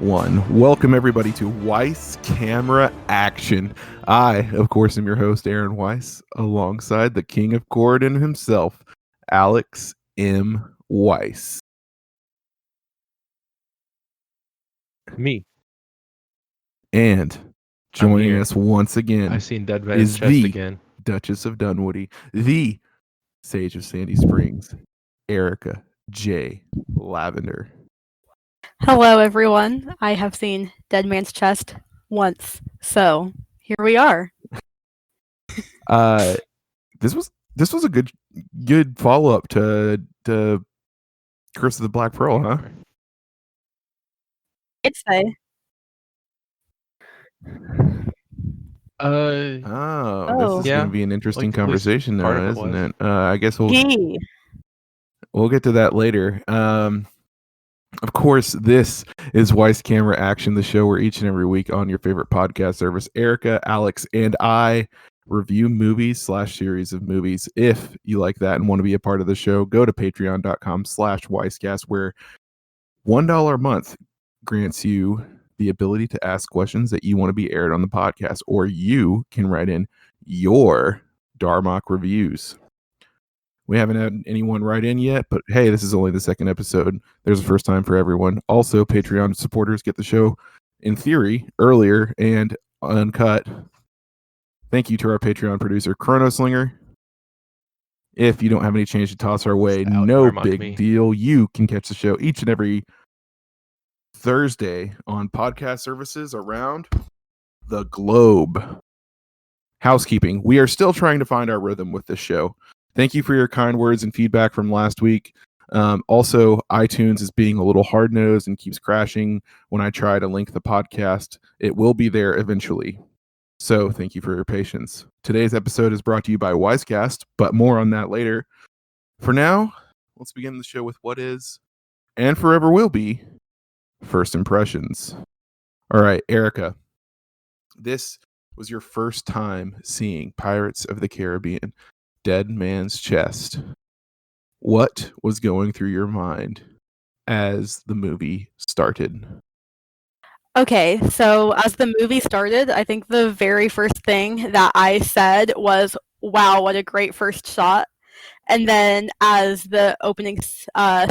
1. Welcome everybody to Weiss Camera Action. I, of course, am your host, Aaron Weiss, alongside the king of Corridon himself, Alex M. Weiss. Me. And joining us once again I've seen Dead Man's is Chest the again. Duchess of Dunwoody, the Sage of Sandy Springs, Erica J. Lavender. Hello, everyone. I have seen Dead Man's Chest once, so here we are. This was a good follow up to Curse of the Black Pearl, huh? I'd say. This is going to be an interesting conversation now, isn't it? I guess we'll get to that later. Of course, this is Weiss Camera Action, the show where each and every week on your favorite podcast service, Erica, Alex, and I review movies/series of movies. If you like that and want to be a part of the show, go to patreon.com/Weisscast, where $1 a month grants you the ability to ask questions that you want to be aired on the podcast, or you can write in your Darmok reviews. We haven't had anyone write in yet, but hey, this is only the second episode. There's a first time for everyone. Also, Patreon supporters get the show, in theory, earlier and uncut. Thank you to our Patreon producer, Chronoslinger. If you don't have any change to toss our way, no big deal. You can catch the show each and every Thursday on podcast services around the globe. Housekeeping. We are still trying to find our rhythm with this show. Thank you for your kind words and feedback from last week. Also, iTunes is being a little hard-nosed and keeps crashing when I try to link the podcast. It will be there eventually. So thank you for your patience. Today's episode is brought to you by Weisscast, but more on that later. For now, let's begin the show with what is, and forever will be, first impressions. All right, Erica, this was your first time seeing Pirates of the Caribbean, Dead Man's Chest. What was going through your mind as the movie started? Okay, so as the movie started, I think the very first thing that I said was, wow, what a great first shot. And then as the opening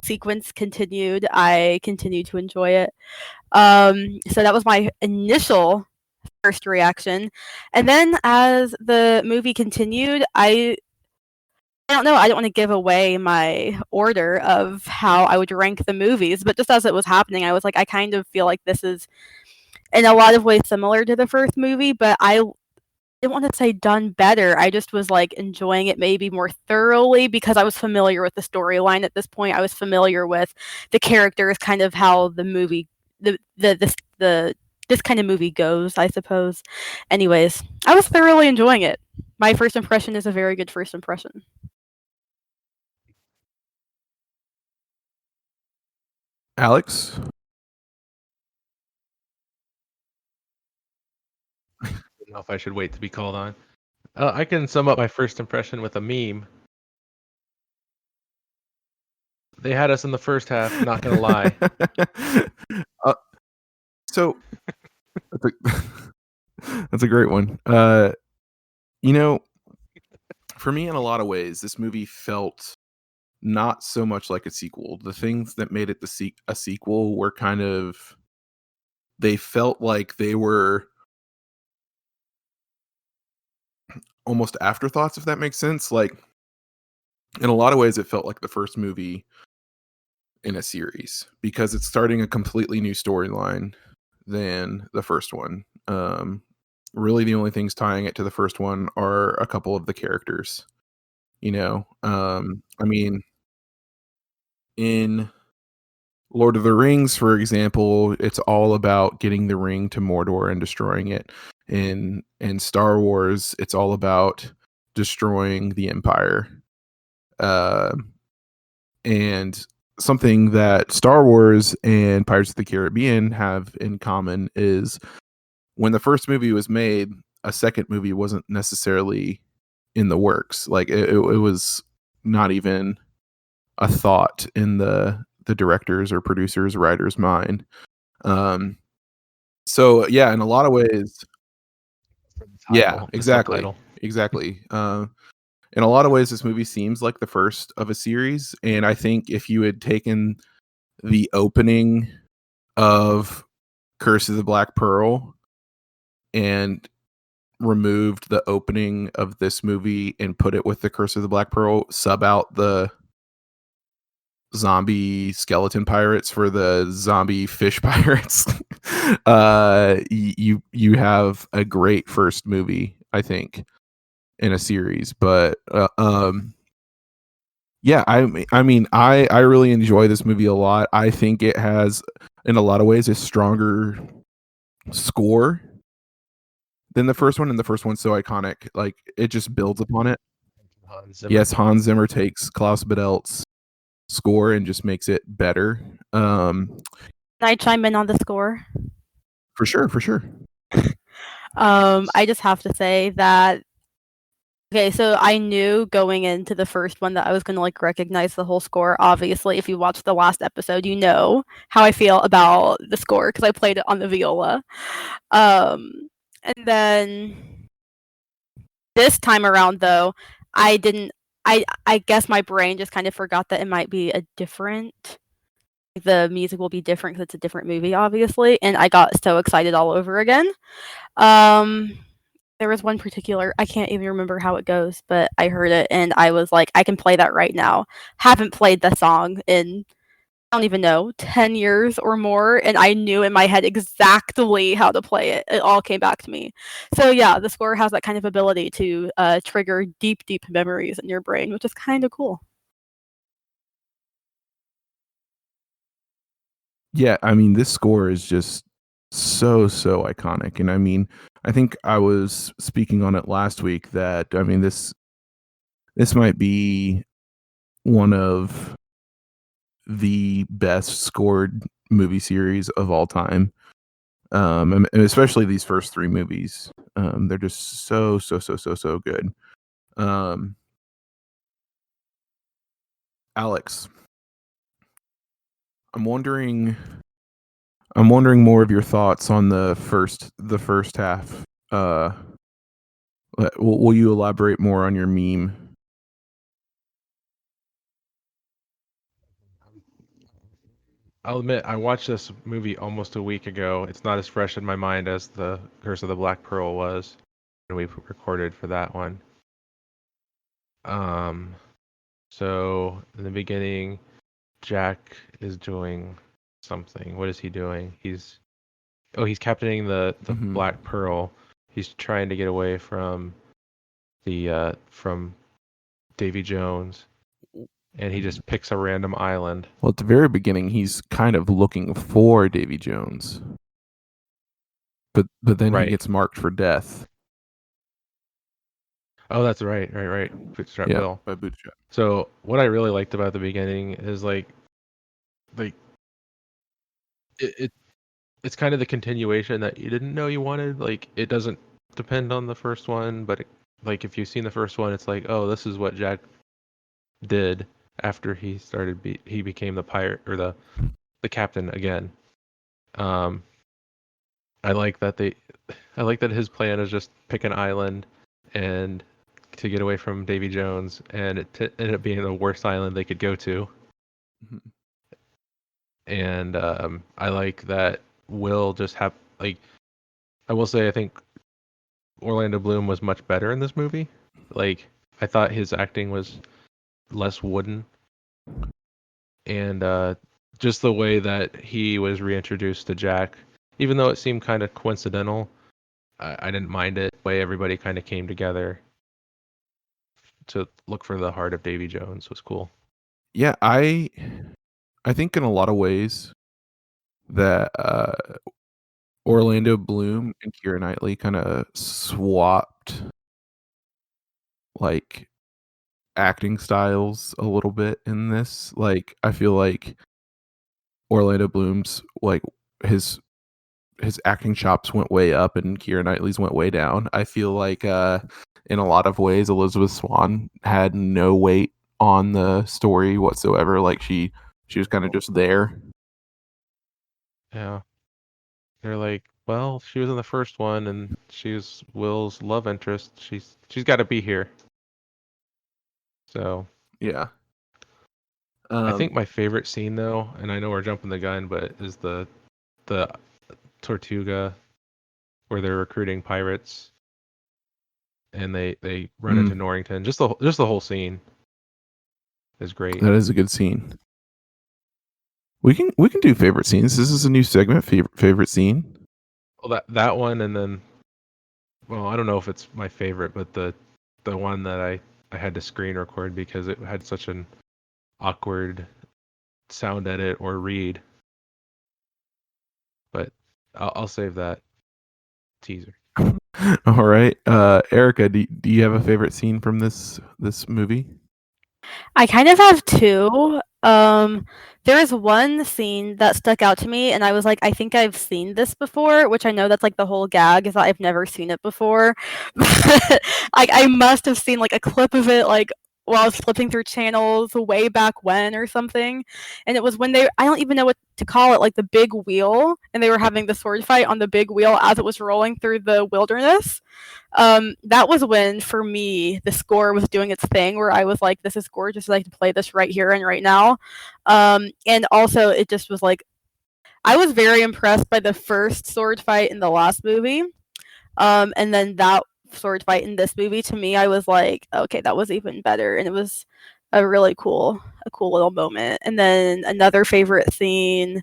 sequence continued, I continued to enjoy it. So that was my initial first reaction. And then as the movie continued, I don't know, I don't want to give away my order of how I would rank the movies, but just as it was happening, I was like, I kind of feel like this is in a lot of ways similar to the first movie, but I didn't want to say done better. I just was like enjoying it maybe more thoroughly because I was familiar with the storyline at this point. I was familiar with the characters, kind of how the movie, this kind of movie goes, I suppose. Anyways, I was thoroughly enjoying it. My first impression is a very good first impression. Alex? I don't know if I should wait to be called on. I can sum up my first impression with a meme. They had us in the first half, not gonna lie. So that's a great one. For me, in a lot of ways, this movie felt not so much like a sequel. The things that made it a sequel were kind of, they felt like they were almost afterthoughts, if that makes sense. Like, in a lot of ways, it felt like the first movie in a series because it's starting a completely new storyline than the first one. Really, the only things tying it to the first one are a couple of the characters. I mean, in Lord of the Rings, for example, it's all about getting the ring to Mordor and destroying it. In Star Wars, it's all about destroying the Empire. And something that Star Wars and Pirates of the Caribbean have in common is when the first movie was made, a second movie wasn't necessarily in the works. Like it was not even a thought in the director's or producer's writer's mind. So yeah, in a lot of ways. Title, exactly. Subtitle. Exactly. In a lot of ways, this movie seems like the first of a series, and I think if you had taken the opening of Curse of the Black Pearl and removed the opening of this movie and put it with the Curse of the Black Pearl, sub out the zombie skeleton pirates for the zombie fish pirates, you have a great first movie, I think, in a series. But yeah, I mean, I really enjoy this movie a lot. I think it has, in a lot of ways, a stronger score than the first one, and the first one's so iconic. Like, it just builds upon it. Yes, Hans Zimmer takes Klaus Badelt's score and just makes it better. Can I chime in on the score? For sure. I just have to say that. Okay, so I knew going into the first one that I was gonna like recognize the whole score. Obviously, if you watched the last episode, you know how I feel about the score because I played it on the viola. And then this time around, though, I didn't. I guess my brain just kind of forgot that it might be a different. The music will be different because it's a different movie, obviously, and I got so excited all over again. There was one particular, I can't even remember how it goes, but I heard it and I was like, I can play that right now. Haven't played the song in, I don't even know, 10 years or more, and I knew in my head exactly how to play it. It all came back to me. So yeah, the score has that kind of ability to trigger deep memories in your brain, which is kind of cool. Yeah, I mean, this score is just so iconic. And I mean, I think I was speaking on it last week that, I mean, this might be one of the best scored movie series of all time. And especially these first three movies. They're just so good. Alex, I'm wondering more of your thoughts on the first half. Will you elaborate more on your meme? I'll admit, I watched this movie almost a week ago. It's not as fresh in my mind as the Curse of the Black Pearl was when we recorded for that one. So in the beginning, Jack is doing something. What is he doing? He's captaining the Black Pearl. He's trying to get away from from Davy Jones, and he just picks a random island. Well, at the very beginning, he's kind of looking for Davy Jones, but then he gets marked for death. Oh, that's right. Bootstrap Bill. By Bootstrap. So what I really liked about the beginning is like it's kind of the continuation that you didn't know you wanted. Like, it doesn't depend on the first one, but like if you've seen the first one, it's like, oh, this is what Jack did after he became the pirate or the captain again. I like that his plan is just pick an island and to get away from Davy Jones, and it ended up being the worst island they could go to. Mm-hmm. And I like that Will just have like, I will say I think Orlando Bloom was much better in this movie. Like, I thought his acting was less wooden, and just the way that he was reintroduced to Jack, even though it seemed kind of coincidental, I didn't mind it. The way everybody kind of came together to look for the heart of Davy Jones was cool. Yeah, I think in a lot of ways that Orlando Bloom and Keira Knightley kind of swapped like acting styles a little bit in this. Like, I feel like Orlando Bloom's like his acting chops went way up and Keira Knightley's went way down. I feel like in a lot of ways Elizabeth Swann had no weight on the story whatsoever. Like, she was kind of just there. Yeah. They're like, well, she was in the first one, and she's Will's love interest. She's got to be here. So yeah. I think my favorite scene, though, and I know we're jumping the gun, but is the Tortuga where they're recruiting pirates, and they run into Norrington. Just the whole scene is great. That is a good scene. We can do favorite scenes. This is a new segment. Favorite scene. Well, that one, and then, well, I don't know if it's my favorite, but the one that I had to screen record because it had such an awkward sound edit or read. But I'll save that teaser. All right, Erica, do you have a favorite scene from this movie? I kind of have two. There is one scene that stuck out to me, and I was like, I think I've seen this before, which I know that's like the whole gag is that I've never seen it before. But like, I must have seen like a clip of it, like while I was flipping through channels way back when or something. And it was when I don't even know what to call it, like the big wheel, and they were having the sword fight on the big wheel as it was rolling through the wilderness. That was when, for me, the score was doing its thing where I was like, this is gorgeous. I like to play this right here and right now. And also, it just was like, I was very impressed by the first sword fight in the last movie. And then that sword fight in this movie, to me, I was like, okay, that was even better. And it was a really cool little moment. And then another favorite scene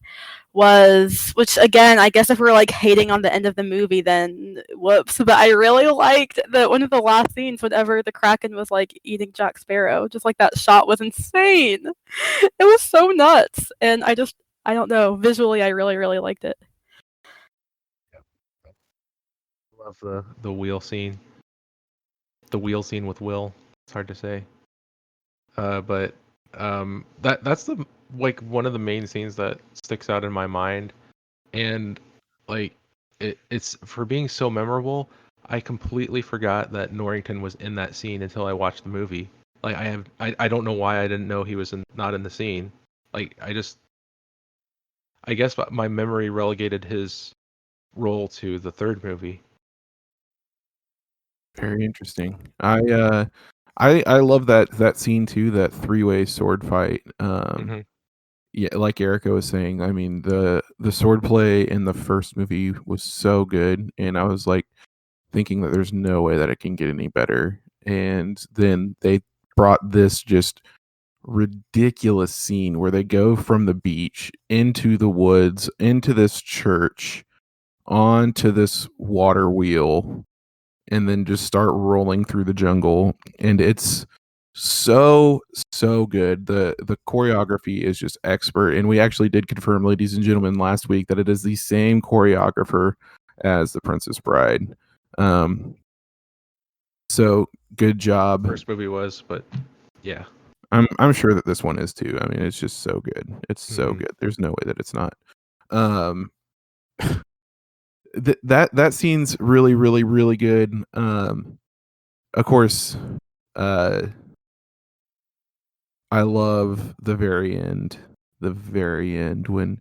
was, which again, I guess if we're like hating on the end of the movie, then whoops. But I really liked that one of the last scenes whenever the Kraken was like eating Jack Sparrow. Just like that shot was insane. It was so nuts. And I don't know, visually I really, really liked it. Love the wheel scene. The wheel scene with Will. It's hard to say. But that's the like one of the main scenes that sticks out in my mind, and like it's for being so memorable. I completely forgot that Norrington was in that scene until I watched the movie. Like I don't know why I didn't know he was not in the scene. Like I guess my memory relegated his role to the third movie. Very interesting. I love that scene too. That three-way sword fight. Yeah, like Erica was saying, I mean the sword play in the first movie was so good, and I was like thinking that there's no way that it can get any better. And then they brought this just ridiculous scene where they go from the beach into the woods, into this church, onto this water wheel, and then just start rolling through the jungle. And it's so good. The choreography is just expert, and we actually did confirm, ladies and gentlemen, last week that it is the same choreographer as The Princess Bride. So good job. First movie was, but yeah. I'm sure that this one is too. I mean, it's just so good. It's so good. There's no way that it's not. That scene's really, really, really good. Of course, I love the very end. The very end when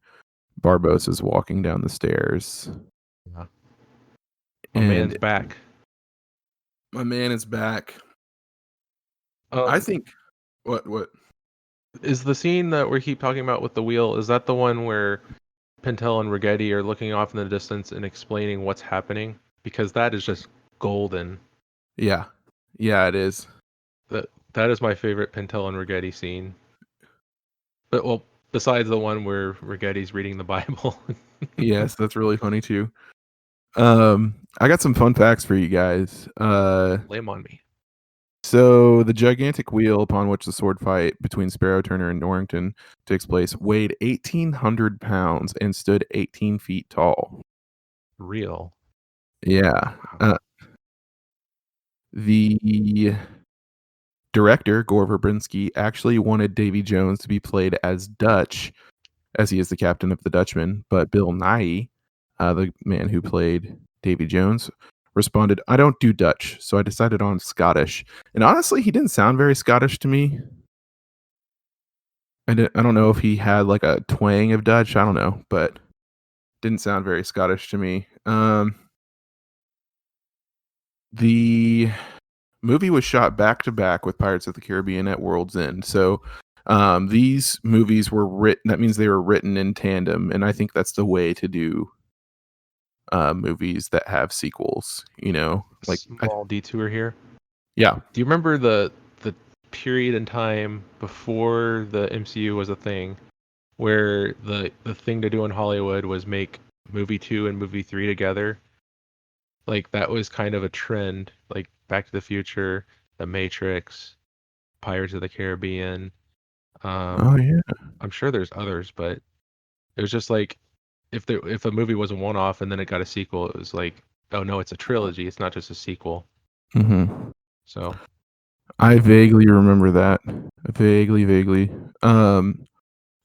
Barbossa's walking down the stairs. Yeah. My man's back. My man is back. I think what is the scene that we keep talking about with the wheel? Is that the one where Pentel and Rigetti are looking off in the distance and explaining what's happening? Because that is just golden. Yeah, it is. That is my favorite Pentel and Rigetti scene. But well, besides the one where Rigetti's reading the Bible. Yes, that's really funny too. I got some fun facts for you guys. Lay 'em on me. So the gigantic wheel upon which the sword fight between Sparrow, Turner, and Norrington takes place weighed 1,800 pounds and stood 18 feet tall. Real. Yeah. The director, Gore Verbinski, actually wanted Davy Jones to be played as Dutch, as he is the captain of the Dutchman, but Bill Nighy, the man who played Davy Jones, responded, "I don't do Dutch, so I decided on Scottish." And honestly, he didn't sound very Scottish to me. I don't know if he had like a twang of Dutch. I don't know, but didn't sound very Scottish to me. The movie was shot back to back with Pirates of the Caribbean at World's End. So these movies were written. That means they were written in tandem, and I think that's the way to do movies that have sequels. Like small detour here. Yeah. Do you remember the period in time before the MCU was a thing, where the thing to do in Hollywood was make movie 2 and movie 3 together? Like that was kind of a trend, like Back to the Future, The Matrix, Pirates of the Caribbean. Oh yeah. I'm sure there's others, but it was just like if a movie was a one-off and then it got a sequel, it was like, oh no, it's a trilogy. It's not just a sequel. Mm-hmm. So I vaguely remember that. Vaguely.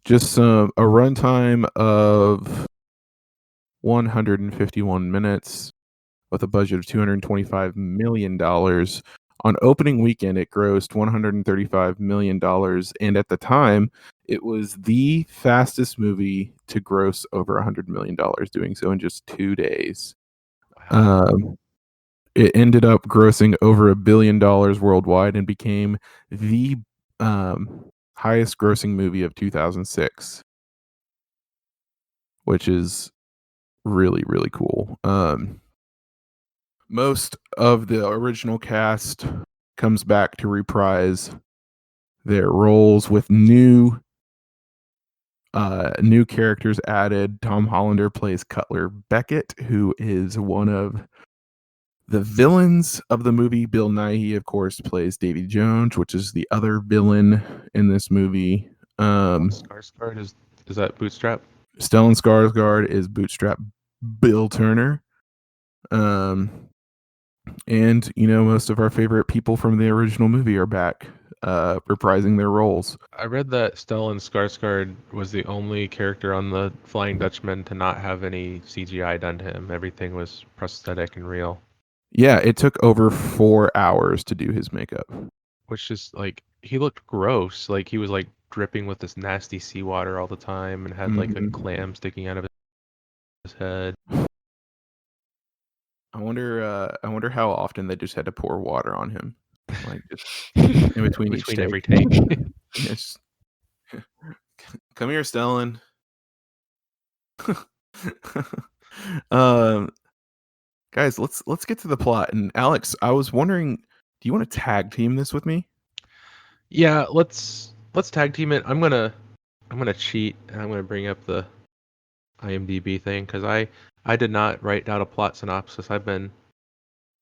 Just a runtime of 151 minutes with a budget of $225 million. On opening weekend, it grossed $135 million. And at the time, it was the fastest movie to gross over $100 million, doing so in just 2 days. wow. It ended up grossing over $1 billion worldwide and became the highest grossing movie of 2006, which is really, really cool. Most of the original cast comes back to reprise their roles with new characters added. Tom Hollander plays Cutler Beckett, who is one of the villains of the movie. Bill Nighy, of course, plays Davy Jones, which is the other villain in this movie. Skarsgård is that Bootstrap? Stellan Skarsgård is Bootstrap Bill Turner. And most of our favorite people from the original movie are back, reprising their roles. I read that Stellan Skarsgård was the only character on the Flying Dutchman to not have any CGI done to him. Everything was prosthetic and real. Yeah, it took over 4 hours to do his makeup. Which is like, he looked gross. Like he was like dripping with this nasty seawater all the time and had like a clam sticking out of his head. I wonder how often they just had to pour water on him, like just in between every take. Yes. Come here, Stellan. Guys, let's get to the plot. And Alex, I was wondering, do you want to tag team this with me? Yeah, let's tag team it. I'm gonna cheat and I'm gonna bring up the IMDb thing because I did not write out a plot synopsis. I've been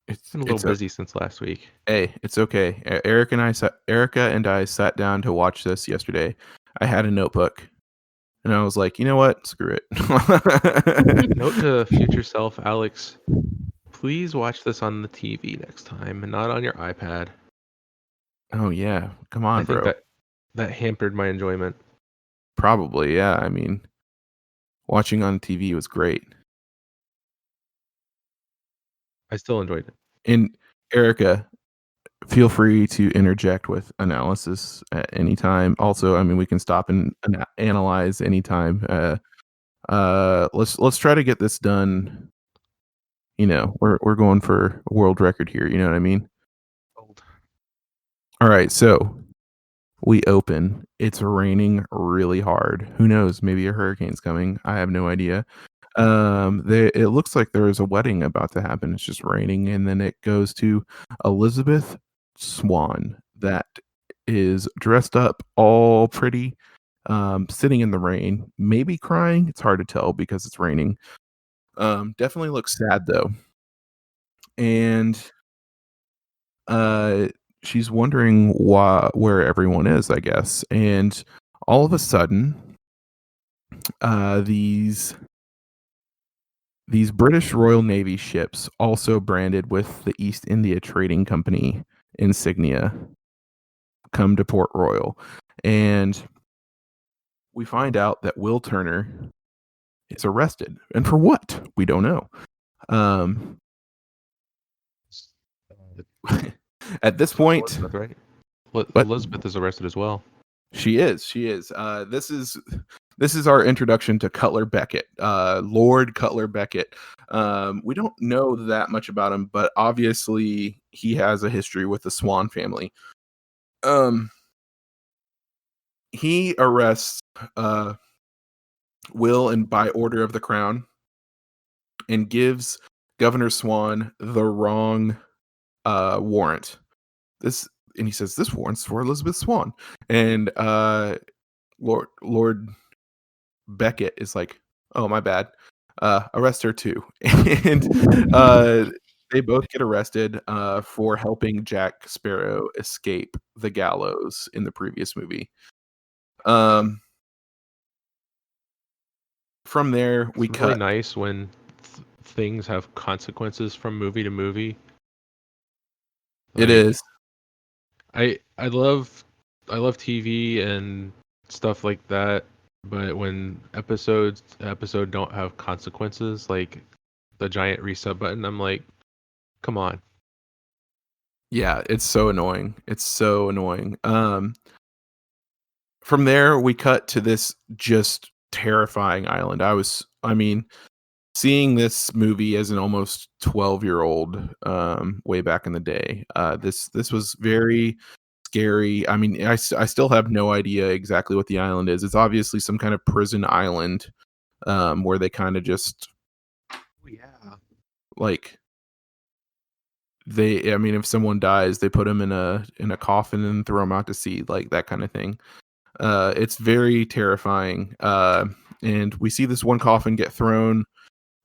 a little busy since last week. Hey, it's okay. Erica and I sat down to watch this yesterday. I had a notebook, and I was like, you know what? Screw it. Note to future self, Alex, please watch this on the TV next time and not on your iPad. Oh yeah, come on, bro. I think that hampered my enjoyment. Probably, yeah. I mean, watching on TV was great. I still enjoyed it. And Erica, feel free to interject with analysis at any time. Also, I mean, we can stop and analyze anytime. Let's try to get this done. We're going for a world record here. You know what I mean? All right, so we open. It's raining really hard. Who knows? Maybe a hurricane's coming. I have no idea. It looks like there is a wedding about to happen. It's just raining, and then it goes to Elizabeth Swan that is dressed up all pretty, sitting in the rain, maybe crying. It's hard to tell because it's raining. Definitely looks sad though, and she's wondering where everyone is, I guess. And all of a sudden, these British Royal Navy ships, also branded with the East India Trading Company insignia, come to Port Royal. And we find out that Will Turner is arrested. And for what? We don't know. At this point, Elizabeth, right? Elizabeth is arrested as well. She is. This is this is our introduction to Cutler Beckett, Lord Cutler Beckett. We don't know that much about him, but obviously he has a history with the Swan family. He arrests Will and by order of the crown and gives Governor Swan the wrong warrant. And he says, this warrant's for Elizabeth Swan. And Lord Beckett is like, oh, my bad. Arrest her too. And they both get arrested for helping Jack Sparrow escape the gallows in the previous movie. From there, we it's cut. really nice when things have consequences from movie to movie. It is. I love TV and stuff like that, but when episode don't have consequences, like the giant reset button, I'm like, come on. Yeah, it's so annoying. It's so annoying. From there, we cut to this just terrifying island. Seeing this movie as an almost 12-year-old way back in the day, this was very scary. I mean, I still have no idea exactly what the island is. It's obviously some kind of prison island where they kind of just, like, if someone dies, they put them in a coffin and throw them out to sea, like that kind of thing. It's very terrifying. And we see this one coffin get thrown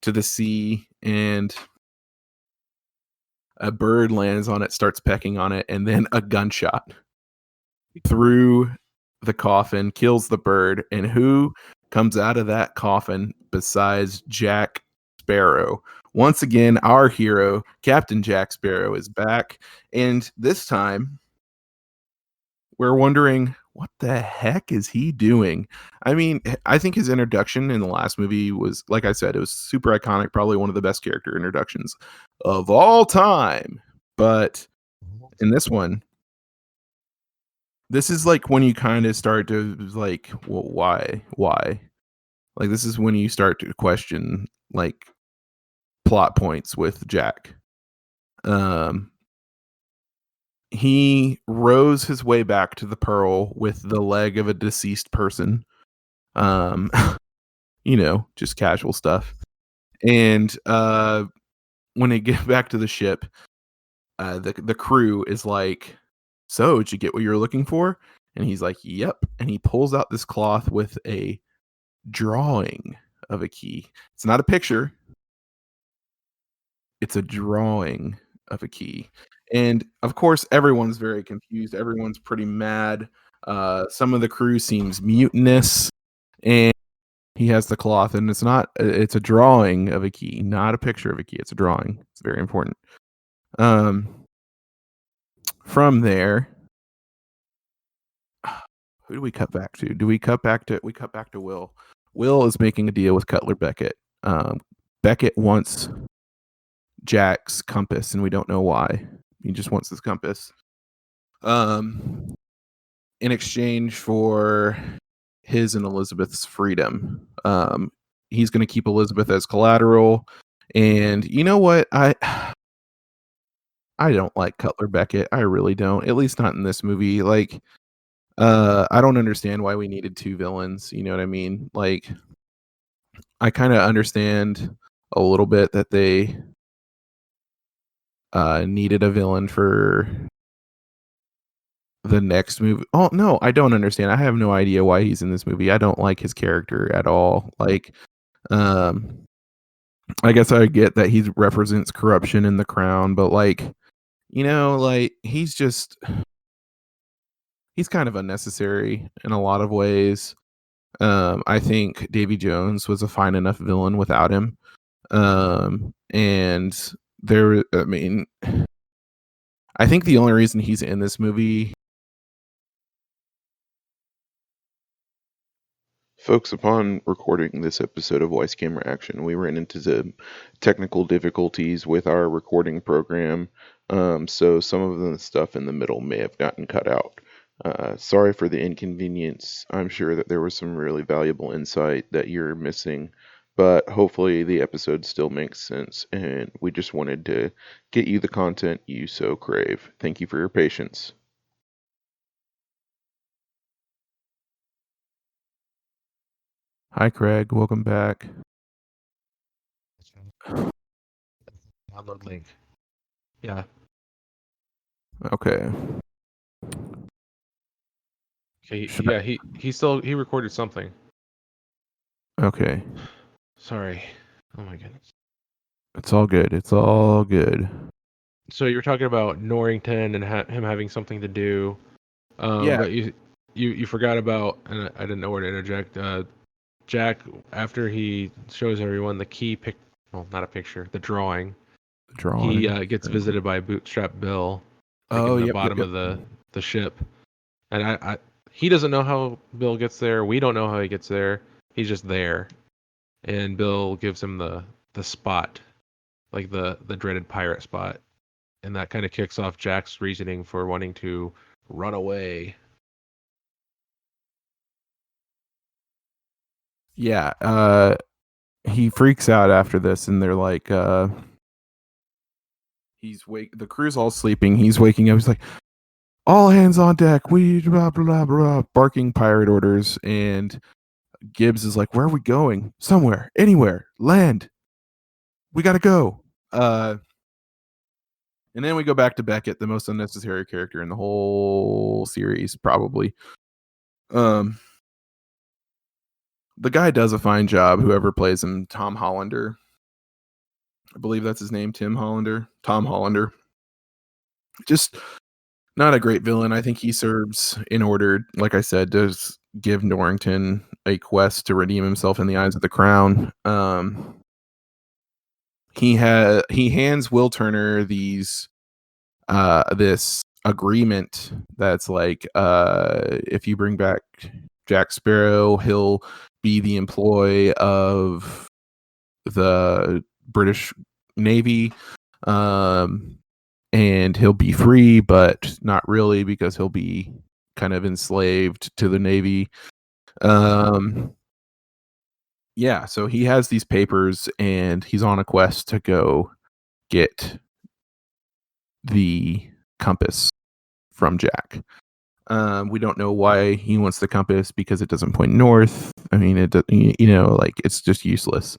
to the sea, and a bird lands on it, starts pecking on it, and then a gunshot through the coffin kills the bird. And who comes out of that coffin besides Jack Sparrow? Once again, our hero, Captain Jack Sparrow, is back, and this time we're wondering, what the heck is he doing? I mean, I think his introduction in the last movie was, like I said, it was super iconic, probably one of the best character introductions of all time. But in this one, this is like when you kind of start to like, well, why? Like, this is when you start to question like plot points with Jack. He rows his way back to the Pearl with the leg of a deceased person. Just casual stuff. And when they get back to the ship, the crew is like, so did you get what you were looking for? And he's like, yep. And he pulls out this cloth with a drawing of a key. It's not a picture. It's a drawing of a key. And of course, everyone's very confused. Everyone's pretty mad. Some of the crew seems mutinous, and he has the cloth, and it's a drawing of a key, not a picture of a key. It's a drawing. It's very important. From there, who do we cut back to? We cut back to Will. Will is making a deal with Cutler Beckett. Beckett wants Jack's compass, and we don't know why. He just wants this compass. In exchange for his and Elizabeth's freedom. He's going to keep Elizabeth as collateral. And you know what? I don't like Cutler Beckett. I really don't. At least not in this movie. Like, I don't understand why we needed two villains. You know what I mean? Like, I kind of understand a little bit that they needed a villain for the next movie. Oh no, I don't understand. I have no idea why he's in this movie. I don't like his character at all. Like, I guess I get that he represents corruption in the crown, but like, like he's kind of unnecessary in a lot of ways. I think Davy Jones was a fine enough villain without him. And I think the only reason he's in this movie. Folks, upon recording this episode of Wise Camera Action, we ran into the technical difficulties with our recording program, so some of the stuff in the middle may have gotten cut out. Sorry for the inconvenience. I'm sure that there was some really valuable insight that you're missing, but hopefully the episode still makes sense, and we just wanted to get you the content you so crave. Thank you for your patience. Hi, Craig. Welcome back. Download link. Yeah. Okay. Okay. Yeah. He recorded something. Okay. Sorry. Oh my goodness. It's all good. It's all good. So you were talking about Norrington and him having something to do. Yeah. But you forgot about, and I didn't know where to interject. Jack, after he shows everyone the key well, not a picture, the drawing. He gets visited by Bootstrap Bill, like in the bottom of the ship, and he doesn't know how Bill gets there. We don't know how he gets there. He's just there, and Bill gives him the spot, like the dreaded pirate spot, and that kind of kicks off Jack's reasoning for wanting to run away. Yeah, he freaks out after this, and they're like, the crew's all sleeping. He's waking up. He's like, all hands on deck. We blah blah blah, barking pirate orders. And Gibbs is like, where are we going? Somewhere, anywhere, land. We gotta go. And then we go back to Beckett, the most unnecessary character in the whole series, probably. The guy does a fine job, whoever plays him, Tom Hollander. I believe that's his name, Tom Hollander. Just not a great villain. I think he serves in order, like I said, to give Norrington a quest to redeem himself in the eyes of the crown. He hands Will Turner this agreement that's like, if you bring back Jack Sparrow, he'll be the employee of the British Navy, and he'll be free, but not really, because he'll be kind of enslaved to the Navy. Yeah, so he has these papers, and he's on a quest to go get the compass from Jack. We don't know why he wants the compass, because it doesn't point north. I mean, like, it's just useless.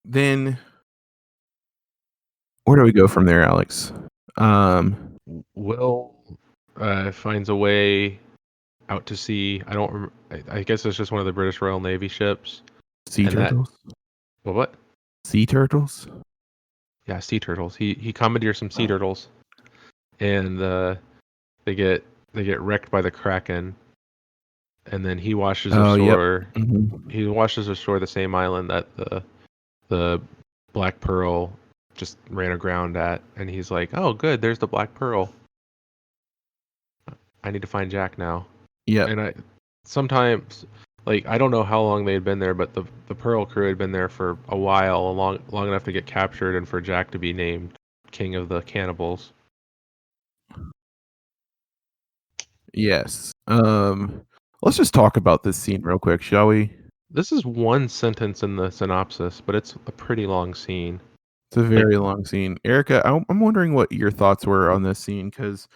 Then where do we go from there, Alex? Will finds a way out to sea. I don't remember. I guess it's just one of the British Royal Navy ships. Sea turtles? What? Sea turtles? Yeah, sea turtles. He commandeers some sea turtles, and they get wrecked by the Kraken, and then he washes ashore. Yep. Mm-hmm. He washes ashore the same island that the Black Pearl just ran aground at, and he's like, "Oh, good, there's the Black Pearl. I need to find Jack now." Yeah. And sometimes, like, I don't know how long they had been there, but the Pearl crew had been there for a while, long enough to get captured and for Jack to be named King of the Cannibals. Yes. Let's just talk about this scene real quick, shall we? This is one sentence in the synopsis, but it's a pretty long scene. It's a very long scene. Erica, I'm wondering what your thoughts were on this scene, because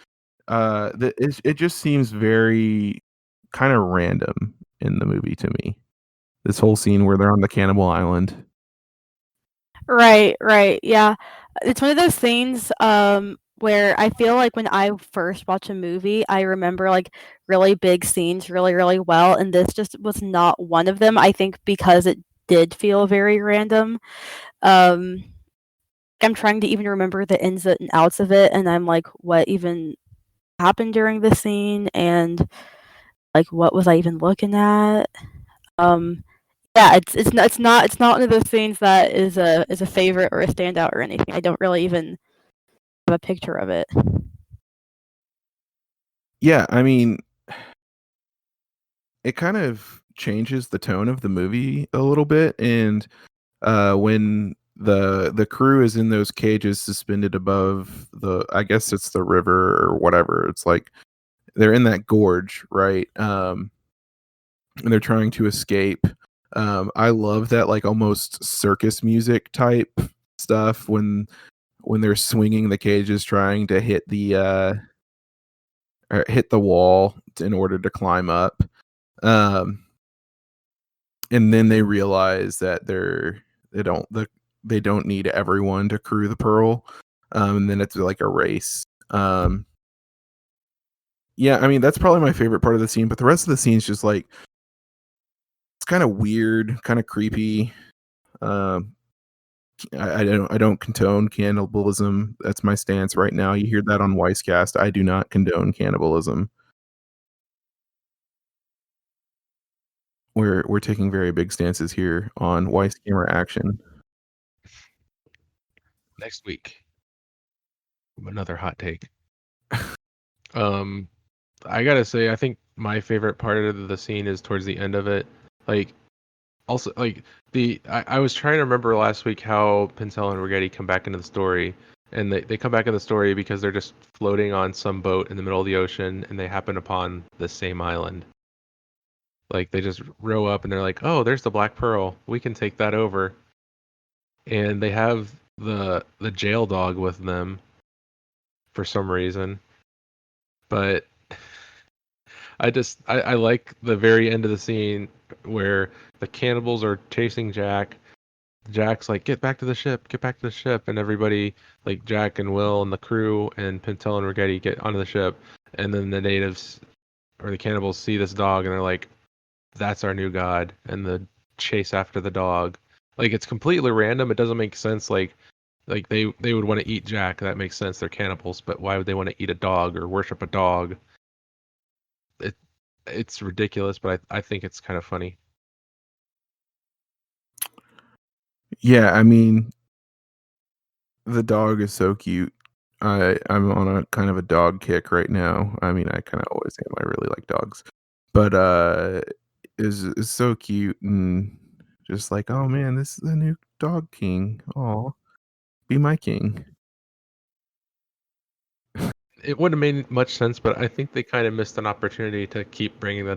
it just seems very kind of random in the movie to me. This whole scene where they're on the cannibal island. Right, yeah. It's one of those things where I feel like when I first watch a movie, I remember like really big scenes really, really well, and this just was not one of them. I think because it did feel very random. I'm trying to even remember the ins and outs of it, and I'm like, what even happened during the scene, and like what was I even looking at? Yeah, it's not one of those scenes that is a favorite or a standout or anything. I don't really even have a picture of it. Yeah, I mean, it kind of changes the tone of the movie a little bit, and when the crew is in those cages suspended above I guess it's the river or whatever. It's like they're in that gorge, right? And they're trying to escape. I love that like almost circus music type stuff when they're swinging the cages trying to hit the wall in order to climb up. And then they realize that they don't need everyone to crew the Pearl. And then it's like a race. Yeah, I mean that's probably my favorite part of the scene, but the rest of the scene is just like it's kind of weird, kind of creepy. I don't condone cannibalism. That's my stance right now. You hear that on Weisscast. I do not condone cannibalism. We're taking very big stances here on Weiss Camera Action. Next week, another hot take. I gotta say, I think my favorite part of the scene is towards the end of it. Like, also, like I was trying to remember last week how Pincel and Rigetti come back into the story, and they come back in the story because they're just floating on some boat in the middle of the ocean, and they happen upon the same island. Like they just row up and they're like, "Oh, there's the Black Pearl. We can take that over." And they have the jail dog with them for some reason. But I like the very end of the scene where the cannibals are chasing Jack. Jack's like, get back to the ship, and everybody, like Jack and Will and the crew and Pintel and Rigetti get onto the ship, and then the natives or the cannibals see this dog and they're like, that's our new god, and the chase after the dog. Like it's completely random. It doesn't make sense. Like they would want to eat Jack. That makes sense. They're cannibals, but why would they want to eat a dog or worship a dog? It's ridiculous, but I think it's kind of funny. Yeah, I mean, the dog is so cute. I'm on a kind of a dog kick right now. I mean, I kind of always am. I really like dogs, but is so cute and just like, oh man, this is the new dog king. Oh, be my king. It wouldn't have made much sense, but I think they kind of missed an opportunity to keep bringing the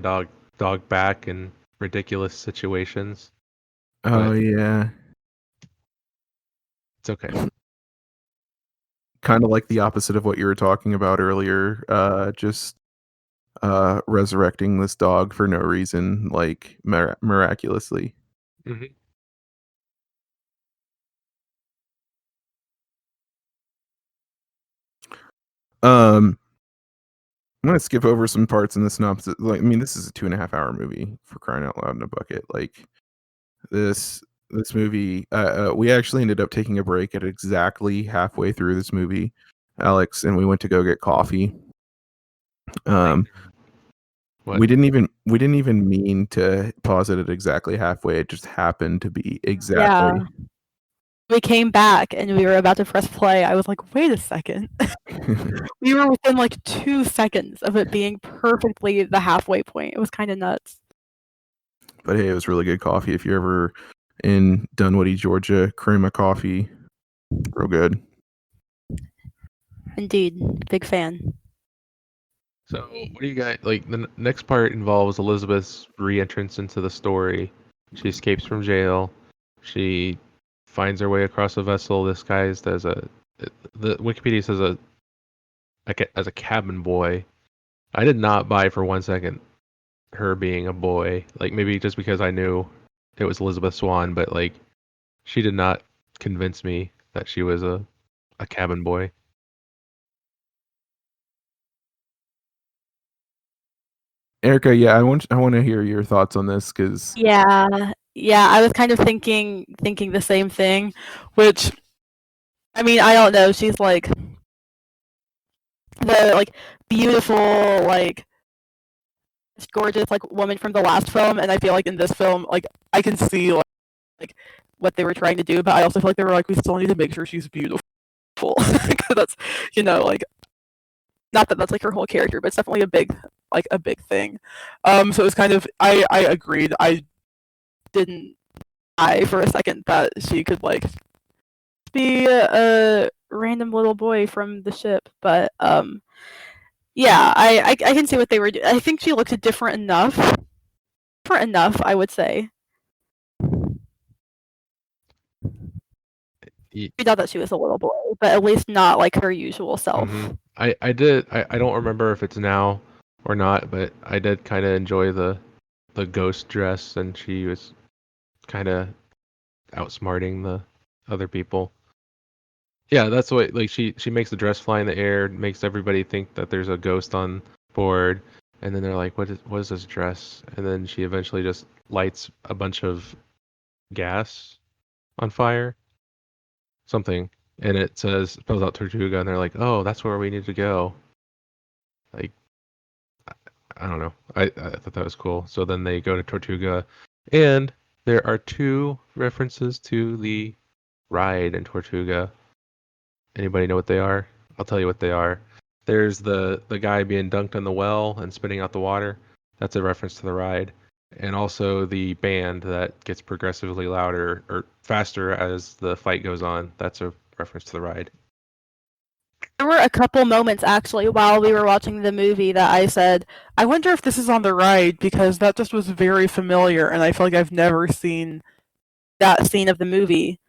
dog back in ridiculous situations. Oh yeah, it's okay. Kind of like the opposite of what you were talking about earlier. Just resurrecting this dog for no reason, like miraculously. Mm-hmm. I'm gonna skip over some parts in the synopsis. Like, I mean, this is a 2.5 hour movie, for crying out loud in a bucket. Like this movie, we actually ended up taking a break at exactly halfway through this movie, Alex, and we went to go get coffee. We didn't even mean to pause it at exactly halfway. It just happened to be exactly. Yeah. We came back and we were about to press play. I was like, wait a second. We were within like 2 seconds of it being perfectly the halfway point. It was kind of nuts. But hey, it was really good coffee. If you're ever in Dunwoody, Georgia, Crema coffee, real good. Indeed, big fan. So, what do you guys like? The next part involves Elizabeth's re-entrance into the story. She escapes from jail. She finds her way across a vessel disguised as the Wikipedia says as a cabin boy. I did not buy for 1 second her being a boy. Like maybe just because I knew it was Elizabeth Swann, but like she did not convince me that she was a cabin boy. Erica, yeah, I want to hear your thoughts on this because yeah, I was kind of thinking the same thing, which I mean, I don't know. She's like the like beautiful, like gorgeous, like woman from the last film, and I feel like in this film, like I can see like what they were trying to do, but I also feel like they were like, we still need to make sure she's beautiful because that's like not that that's like her whole character, but it's definitely a big thing. So it was kind of I agreed. I didn't buy for a second that she could like be a random little boy from the ship, but yeah, I can see what they were doing. I think she looked different enough, I would say. We thought that she was a little boy, but at least not like her usual self. I don't remember if it's now or not, but I did kind of enjoy the ghost dress, and she was kind of outsmarting the other people. Yeah, that's what, like, she makes the dress fly in the air, makes everybody think that there's a ghost on board, and then they're like, what is this dress? And then she eventually just lights a bunch of gas on fire, something, and it spells out Tortuga, and they're like, oh, that's where we need to go. Like, I don't know. I thought that was cool. So then they go to Tortuga, and there are 2 references to the ride in Tortuga. Anybody know what they are? I'll tell you what they are. There's the guy being dunked in the well and spitting out the water. That's a reference to the ride. And also the band that gets progressively louder or faster as the fight goes on. That's a reference to the ride. There were a couple moments actually while we were watching the movie that I said, I wonder if this is on the ride, because that just was very familiar and I feel like I've never seen that scene of the movie.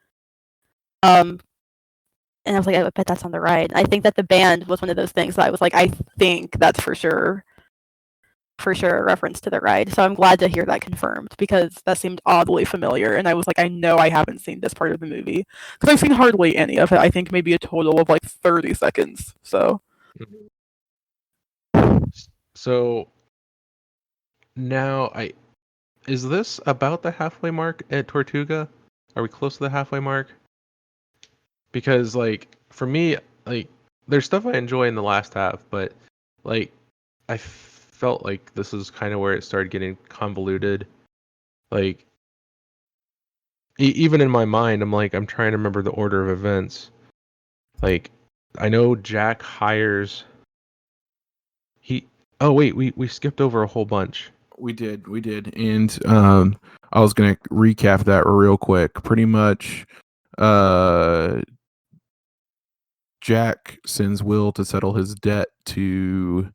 And I was like, I bet that's on the ride. I think that the band was one of those things that I was like, I think that's for sure a reference to the ride. So I'm glad to hear that confirmed, because that seemed oddly familiar, and I was like, I know I haven't seen this part of the movie, because I've seen hardly any of it. I think maybe a total of like 30 seconds. So now is this about the halfway mark at Tortuga? Are we close to the halfway mark? Because, like, for me, like, there's stuff I enjoy in the last half, but, like, I felt like this is kind of where it started getting convoluted. Like, even in my mind, I'm like, I'm trying to remember the order of events. Like, I know Jack hires. Oh wait, we skipped over a whole bunch. We did, and I was gonna recap that real quick. Pretty much, Jack sends Will to settle his debt to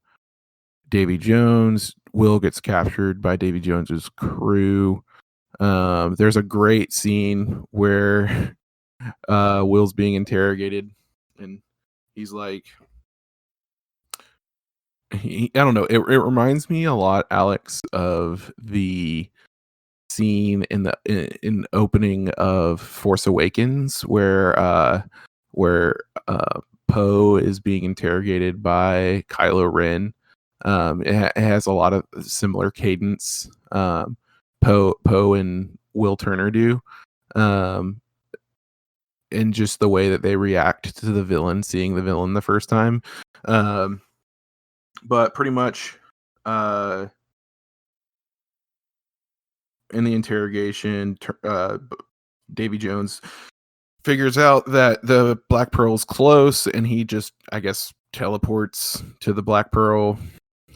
Davy Jones. Will gets captured by Davy Jones's crew. There's a great scene where Will's being interrogated, and he's like, I don't know. It reminds me a lot, Alex, of the scene in the opening of Force Awakens, where Poe is being interrogated by Kylo Ren. It has a lot of similar cadence. Poe and Will Turner do, and just the way that they react to the villain, seeing the villain the first time. But pretty much, in the interrogation, Davy Jones figures out that the Black Pearl's close, and he just, I guess, teleports to the Black Pearl.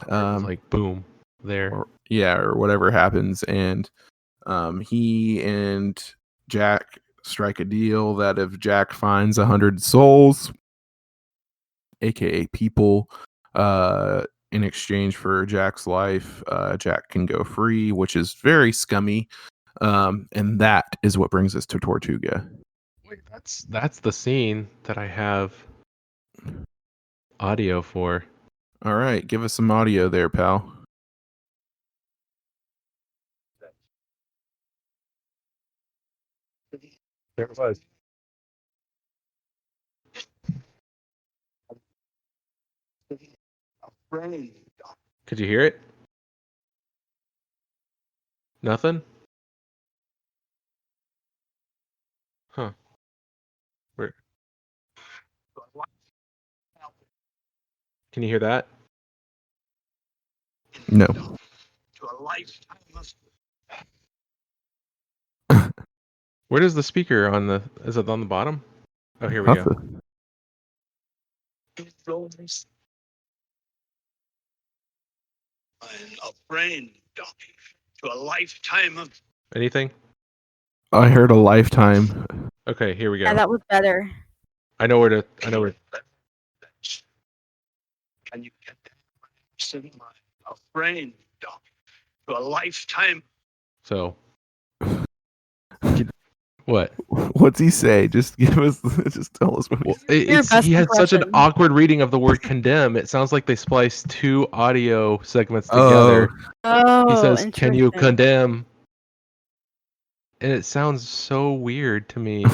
Like, boom, there. Or whatever happens, and he and Jack strike a deal that if Jack finds 100 souls, aka people, in exchange for Jack's life, Jack can go free, which is very scummy. And that is what brings us to Tortuga. Wait, that's the scene that I have audio for. All right, give us some audio there, pal. There it was. Could you hear it? Nothing? Huh. Where? Can you hear that? No. Where does the speaker is it on the bottom? Oh, here we go. A friend to a lifetime of Anything? I heard a lifetime. Okay, here we go. Yeah, that was better. I know where to. Can you get a friend to a lifetime? So, what? What's he say? Just give us. Just tell us what he had such an awkward reading of the word condemn. It sounds like they spliced two audio segments together. Oh, he says, "Can you condemn?" And it sounds so weird to me.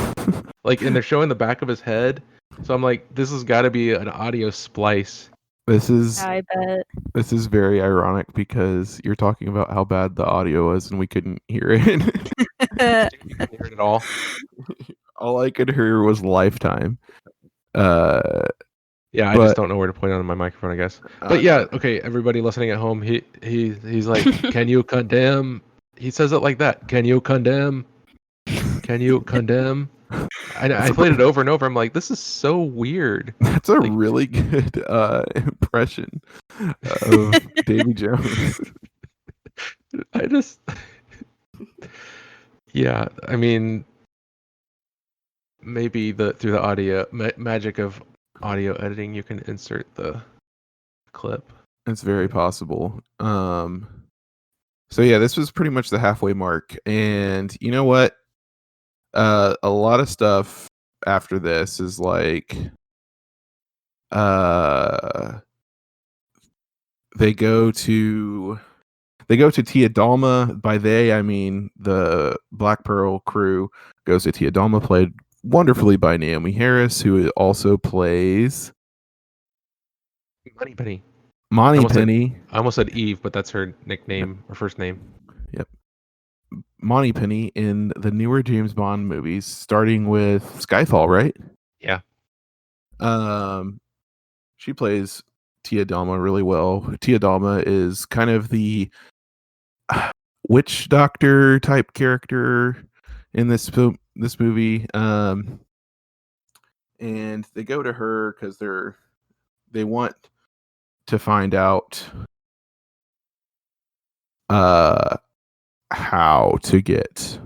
Like, and they're showing the back of his head, so I'm like, this has got to be an audio splice. This is. I bet. This is very ironic because you're talking about how bad the audio was and we couldn't hear it. You couldn't hear it at all. All I could hear was lifetime. Yeah, I just don't know where to point on my microphone, I guess. But yeah, okay, everybody listening at home, he's like, "Can you condemn?" He says it like that. "Can you condemn? Can you condemn?" I played it over and over. I'm like, this is so weird. That's a really good impression of Davy Jones. Yeah, I mean, maybe through the audio magic of audio editing, you can insert the clip. It's very possible. So yeah, this was pretty much the halfway mark, and you know what? A lot of stuff after this is like, they go to Tia Dalma. By they, I mean the Black Pearl crew goes to Tia Dalma, played wonderfully by Naomi Harris, who also plays Moneypenny. Moneypenny. I almost said Eve, but that's her nickname or first name. Yep. Moneypenny in the newer James Bond movies, starting with Skyfall, right? Yeah. She plays Tia Dalma really well. Tia Dalma is kind of the witch doctor type character in this movie. And they go to her because they want to find out how to get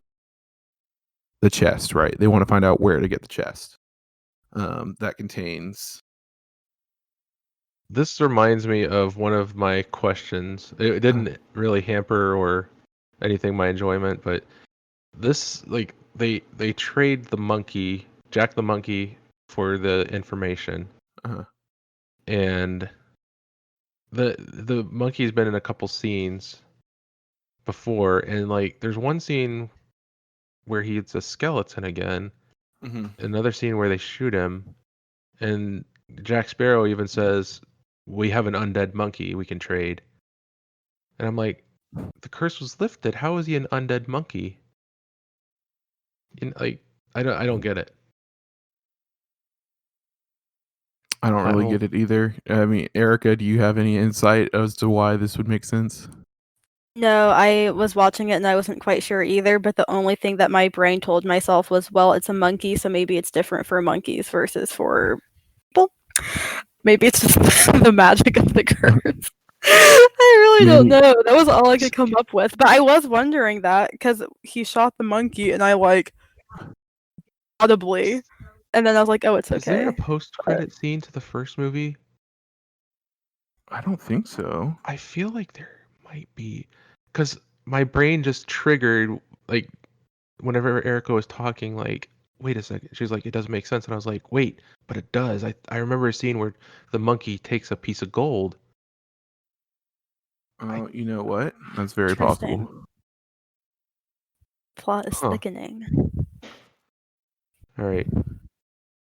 the chest, right? They want to find out where to get the chest that contains. This reminds me of one of my questions. It didn't really hamper or anything my enjoyment, but this, like, they trade the monkey, Jack the monkey, for the information. And the monkey's been in a couple scenes before, and like there's one scene where he's a skeleton again, another scene where they shoot him, and Jack Sparrow even says, "We have an undead monkey we can trade." And I'm like, the curse was lifted. How is he an undead monkey? Like, I don't get it. I don't really get it either. I mean, Erica, do you have any insight as to why this would make sense? No, I was watching it and I wasn't quite sure either, but the only thing that my brain told myself was, well, it's a monkey, so maybe it's different for monkeys versus for people. Maybe it's just the magic of the curse. I really don't know. That was all I could come up with. But I was wondering that because he shot the monkey and I like audibly. And then I was like, oh, it's okay. Is there a post-credit scene to the first movie? I don't think so. I feel like there might be, because my brain just triggered, like, whenever Erica was talking, like, wait a second. She's like, it doesn't make sense. And I was like, wait, but it does. I remember a scene where the monkey takes a piece of gold. Oh, you know what? That's very possible. Plot is thickening. All right.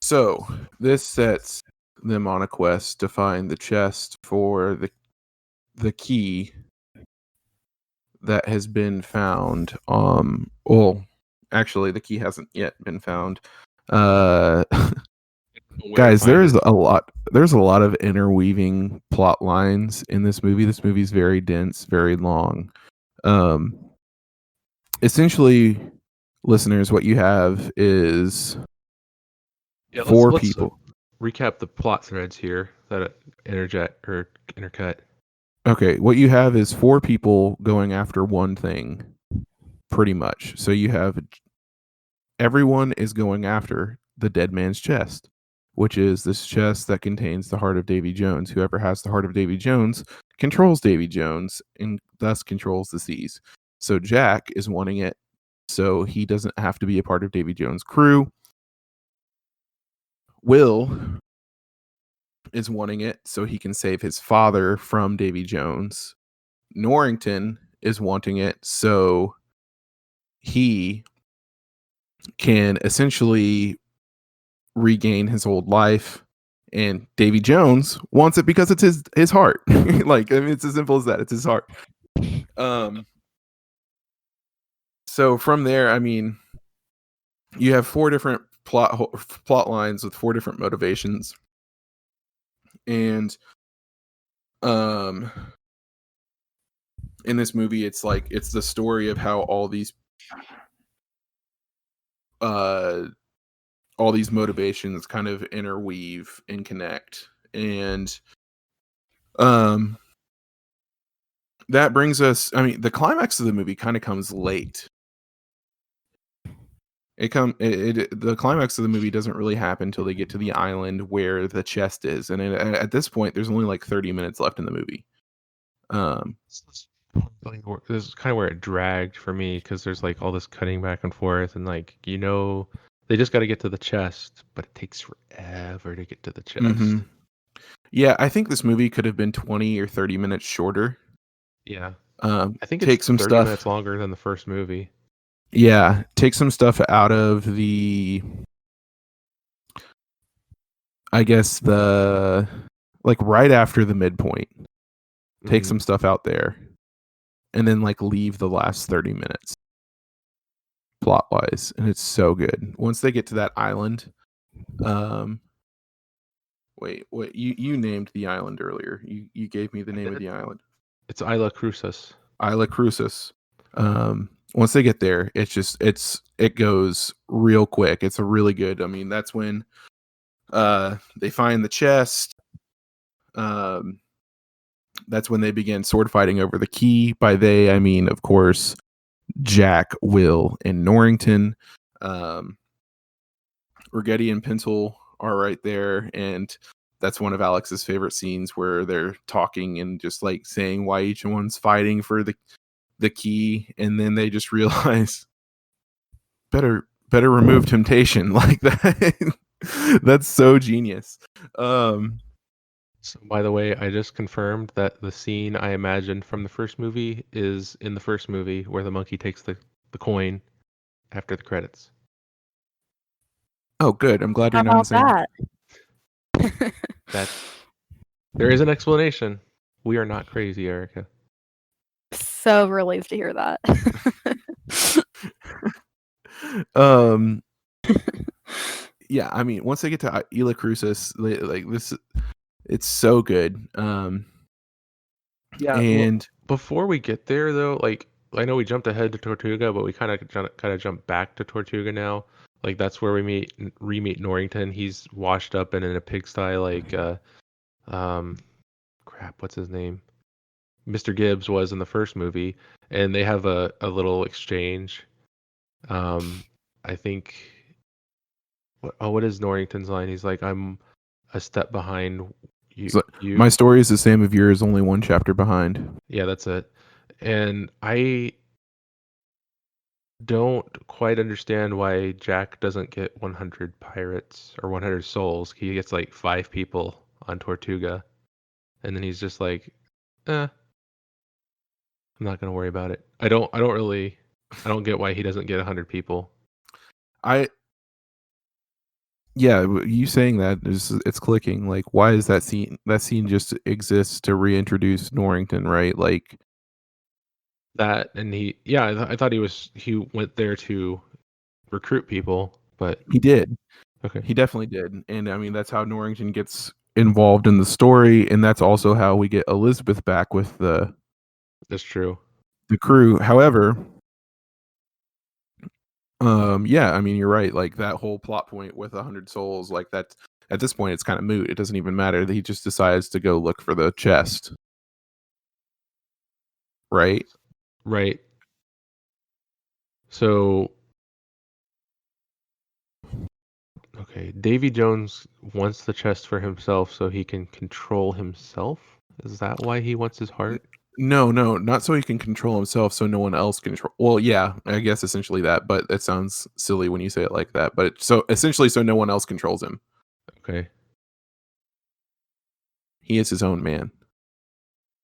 So this sets them on a quest to find the chest for the key that has been found. Well, actually, the key hasn't yet been found. Guys, there's a lot of interweaving plot lines in this movie. This movie's very dense, very long. Essentially, listeners, what you have is four people. Recap the plot threads here that intercut. Okay, what you have is four people going after one thing, pretty much. So you have everyone is going after the dead man's chest, which is this chest that contains the heart of Davy Jones. Whoever has the heart of Davy Jones controls Davy Jones and thus controls the seas. So Jack is wanting it so he doesn't have to be a part of Davy Jones' crew. Will is wanting it so he can save his father from Davy Jones. Norrington is wanting it so he can essentially regain his old life. And Davy Jones wants it because it's his heart. Like, I mean, it's as simple as that. It's his heart. So from there, I mean, you have 4 different plot lines with 4 different motivations. And in this movie, it's the story of how all these motivations kind of interweave and connect. And that brings us, I mean, the climax of the movie kind of comes late. The climax of the movie doesn't really happen until they get to the island where the chest is, and at this point there's only like 30 minutes left in the movie. This is kind of where it dragged for me, because there's like all this cutting back and forth, and like, you know, they just got to get to the chest, but it takes forever to get to the chest. Mm-hmm. Yeah, I think this movie could have been 20 or 30 minutes shorter. Yeah. I think take it's some 30 stuff minutes longer than the first movie. Yeah, take some stuff out of the, I guess, the, like, right after the midpoint. Take some stuff out there, and then like leave the last 30 minutes plot wise, and it's so good. Once they get to that island, wait, you named the island earlier. You gave me the name of the island. It's Isla Cruces. Isla Cruces. Once they get there, it goes real quick. It's a really good. I mean, that's when they find the chest. That's when they begin sword fighting over the key. By they, I mean, of course, Jack, Will, and Norrington. Rigetti and Pintle are right there, and that's one of Alex's favorite scenes where they're talking and just like saying why each one's fighting for the key, and then they just realize better remove temptation. Like that. That's so genius. So, by the way, I just confirmed that the scene I imagined from the first movie is in the first movie, where the monkey takes the coin after the credits. Oh, good. I'm glad you're not saying that. There is an explanation. We are not crazy, Erica. So relieved to hear that. Yeah, I mean, once they get to Isla Cruces, like this, it's so good. Yeah, and before we get there, though, like, I know we jumped ahead to Tortuga, but we kind of jump back to Tortuga now. Like, that's where we re-meet Norrington. He's washed up and in a pigsty, like, crap, what's his name? Mr. Gibbs was in the first movie, and they have a little exchange. I think, what is Norrington's line? He's like, "I'm a step behind you. My story is the same of yours, only one chapter behind." Yeah, that's it. And I don't quite understand why Jack doesn't get 100 pirates or 100 souls. He gets like 5 people on Tortuga, and then he's just like, I'm not gonna worry about it. I don't get why he doesn't get 100 people. Yeah, you saying that it's clicking. Like, why is that scene? That scene just exists to reintroduce Norrington, right? Like that, and I thought he went there to recruit people, but he did. Okay, he definitely did, and I mean that's how Norrington gets involved in the story, and that's also how we get Elizabeth back with the. That's true. The crew, however. Yeah, I mean, you're right. Like that whole plot point with 100 souls, like that at this point, it's kind of moot. It doesn't even matter that he just decides to go look for the chest. Right. Right. So Okay, Davy Jones wants the chest for himself so he can control himself? Is that why he wants his heart? No, not so he can control himself so no one else can control. Well, yeah, I guess essentially that, but it sounds silly when you say it like that. But so essentially so no one else controls him. Okay. He is his own man.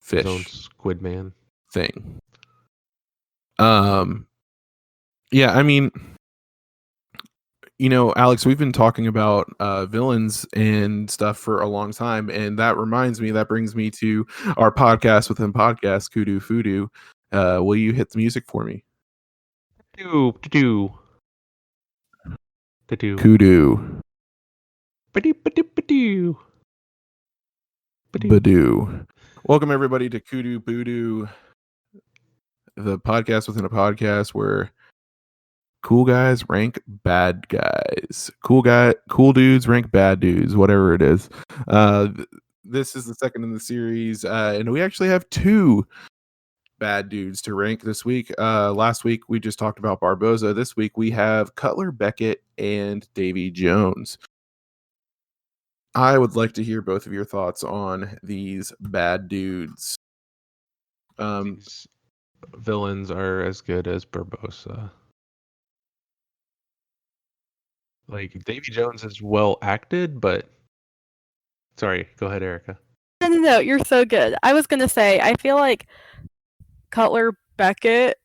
Fish. His own squid man thing. Yeah, I mean, Alex, we've been talking about villains and stuff for a long time, and that brings me to our podcast within podcast, Kudu Fudu. Will you hit the music for me? Kudu. Badoo. Welcome everybody to Kudu Boodoo, the podcast within a podcast where cool guys rank bad guys. Cool dudes rank bad dudes, whatever it is. This is the second in the series, and we actually have 2 bad dudes to rank this week. Last week we just talked about Barbosa. This week we have Cutler, Beckett, and Davy Jones. I would like to hear both of your thoughts on these bad dudes. These villains are as good as Barbosa. Like, Davy Jones is well acted, but... Sorry, go ahead, Erica. No, you're so good. I was going to say, I feel like Cutler Beckett,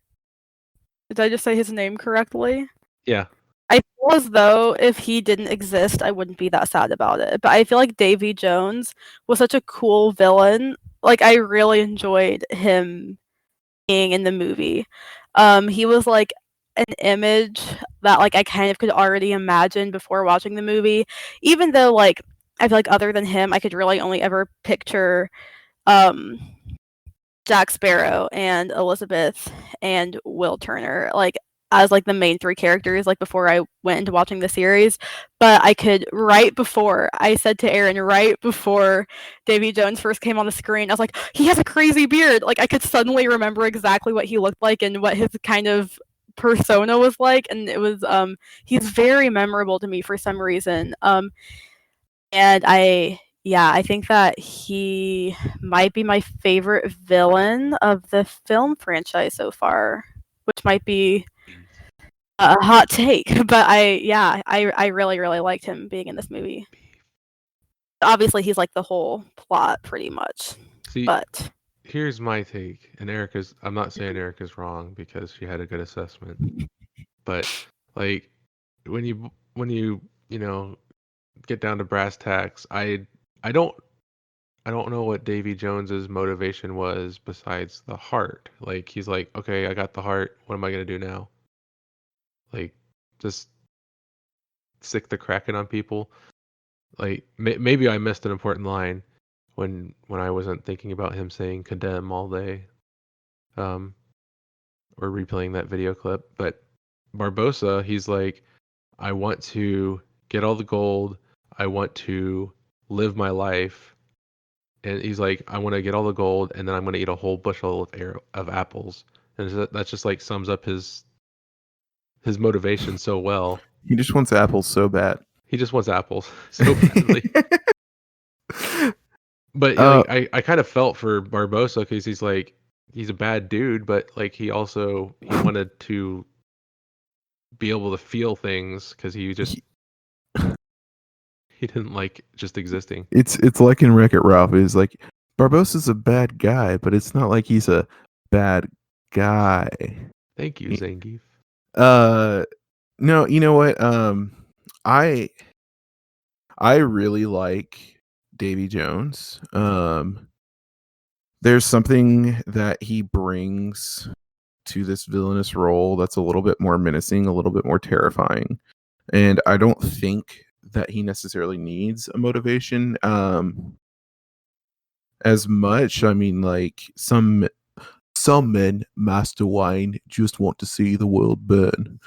did I just say his name correctly? Yeah. I feel as though if he didn't exist, I wouldn't be that sad about it. But I feel like Davy Jones was such a cool villain. Like, I really enjoyed him being in the movie. He was like an image that like I kind of could already imagine before watching the movie, even though like I feel like other than him, I could really only ever picture Jack Sparrow and Elizabeth and Will Turner like as like the main 3 characters like before I went into watching the series. But I could I said to Aaron right before Davy Jones first came on the screen, I was like, he has a crazy beard. Like I could suddenly remember exactly what he looked like and what his kind of persona was like, and it was he's very memorable to me for some reason. And I think that he might be my favorite villain of the film franchise so far, which might be a hot take, but I really, really liked him being in this movie. Obviously, he's like the whole plot pretty much. See, but here's my take, and I'm not saying Erica's wrong because she had a good assessment, but like when you get down to brass tacks, I don't know what Davy Jones's motivation was besides the heart. Like he's like, okay, I got the heart. What am I gonna do now? Like, just stick the Kraken on people. Like maybe I missed an important line when I wasn't thinking about him saying condemn all day, or replaying that video clip. But Barbosa, he's like, I want to get all the gold. I want to live my life. And he's like, I want to get all the gold, and then I'm going to eat a whole bushel of apples. And that just like sums up his motivation so well. He just wants apples so bad. He just wants apples so badly. But like, I kind of felt for Barbosa because he's a bad dude, but like he wanted to be able to feel things because he didn't like just existing. It's like in Wreck-It Ralph. It's like Barbosa's a bad guy, but it's not like he's a bad guy. Thank you, Zangief. No, you know what? I really like Davy Jones. There's something that he brings to this villainous role that's a little bit more menacing, a little bit more terrifying. And I don't think that he necessarily needs a motivation as much. I mean, like some men, Master Wayne, just want to see the world burn.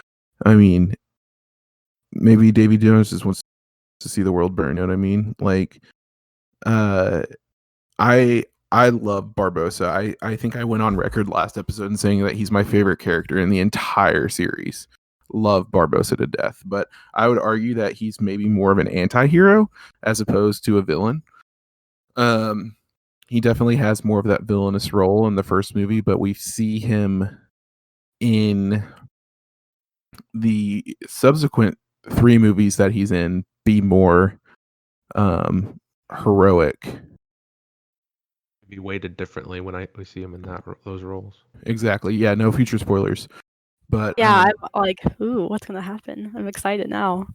I mean, maybe Davy Jones just wants to see the world burn. You know what I mean? Like, I love Barbosa. I think I went on record last episode and saying that he's my favorite character in the entire series. love Barbossa to death, but I would argue that he's maybe more of an anti-hero as opposed to a villain. He definitely has more of that villainous role in the first movie, but we see him in the subsequent 3 movies that he's in be more heroic. Be weighted differently when we see him in those roles. Exactly. Yeah, no future spoilers. But yeah, I'm like, ooh, what's gonna happen? I'm excited now.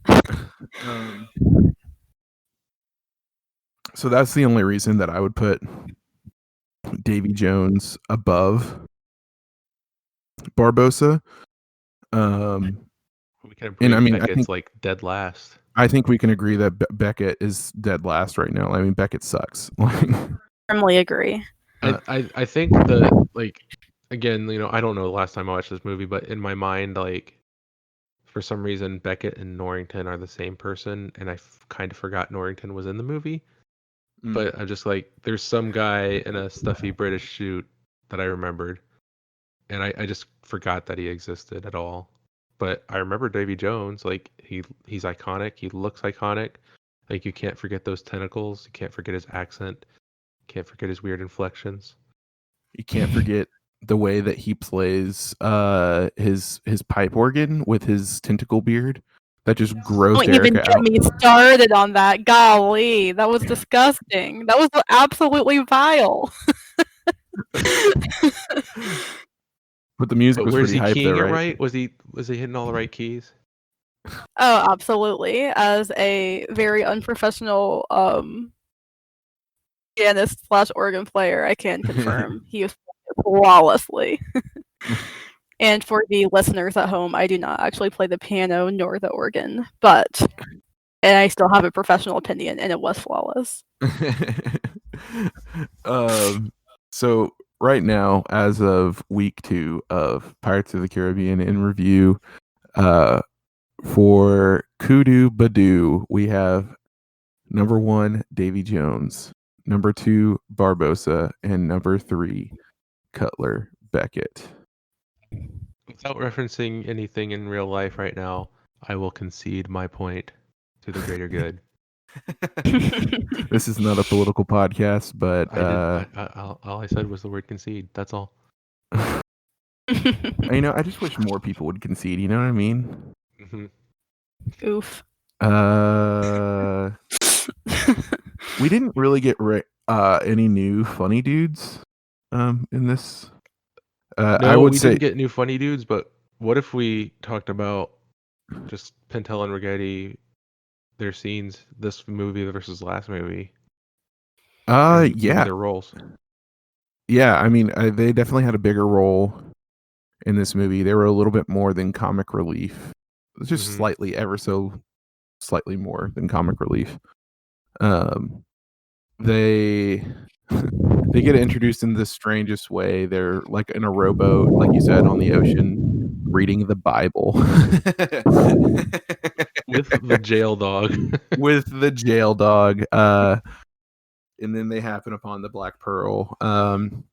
So that's the only reason that I would put Davy Jones above Barbossa. We can agree. And I mean, Beckett's like dead last. I think we can agree that Beckett is dead last right now. I mean, Beckett sucks. Firmly agree. I think the again, I don't know the last time I watched this movie, but in my mind, for some reason, Beckett and Norrington are the same person, and I kind of forgot Norrington was in the movie. But I'm just like, there's some guy in a stuffy British suit that I remembered, and I just forgot that he existed at all. But I remember Davy Jones, he's iconic. He looks iconic. Like, you can't forget those tentacles. You can't forget his accent. You can't forget his weird inflections. You can't forget the way that he plays his pipe organ with his tentacle beard. That just grossed Don't even Erica get out. me started on that. Golly, that was disgusting. That was absolutely vile. But the music was pretty hype, though, keying right? it right? Was he hitting all the right keys? Oh, absolutely. As a very unprofessional pianist / organ player, I can confirm he was flawlessly. And for the listeners at home, I do not actually play the piano nor the organ, and I still have a professional opinion, and it was flawless. So right now, as of week 2 of Pirates of the Caribbean in review, for Kudu Badu, we have number 1, Davy Jones, number 2, Barbossa, and number 3, Cutler Beckett. Without referencing anything in real life right now, I will concede my point to the greater good. This is not a political podcast, but all I said was the word concede. That's all. I just wish more people would concede. You know what I mean? Mm-hmm. Oof. We didn't really get any new funny dudes in this. No, I would say didn't get new funny dudes, but what if we talked about just Pentel and Rigetti, their scenes, this movie versus last movie? Yeah, their roles. Yeah, I mean, they definitely had a bigger role in this movie. They were a little bit more than comic relief, just slightly, ever so slightly more than comic relief. They get introduced in the strangest way. They're like in a rowboat, like you said, on the ocean, reading the Bible with the jail dog. With the jail dog. And then they happen upon the Black Pearl. And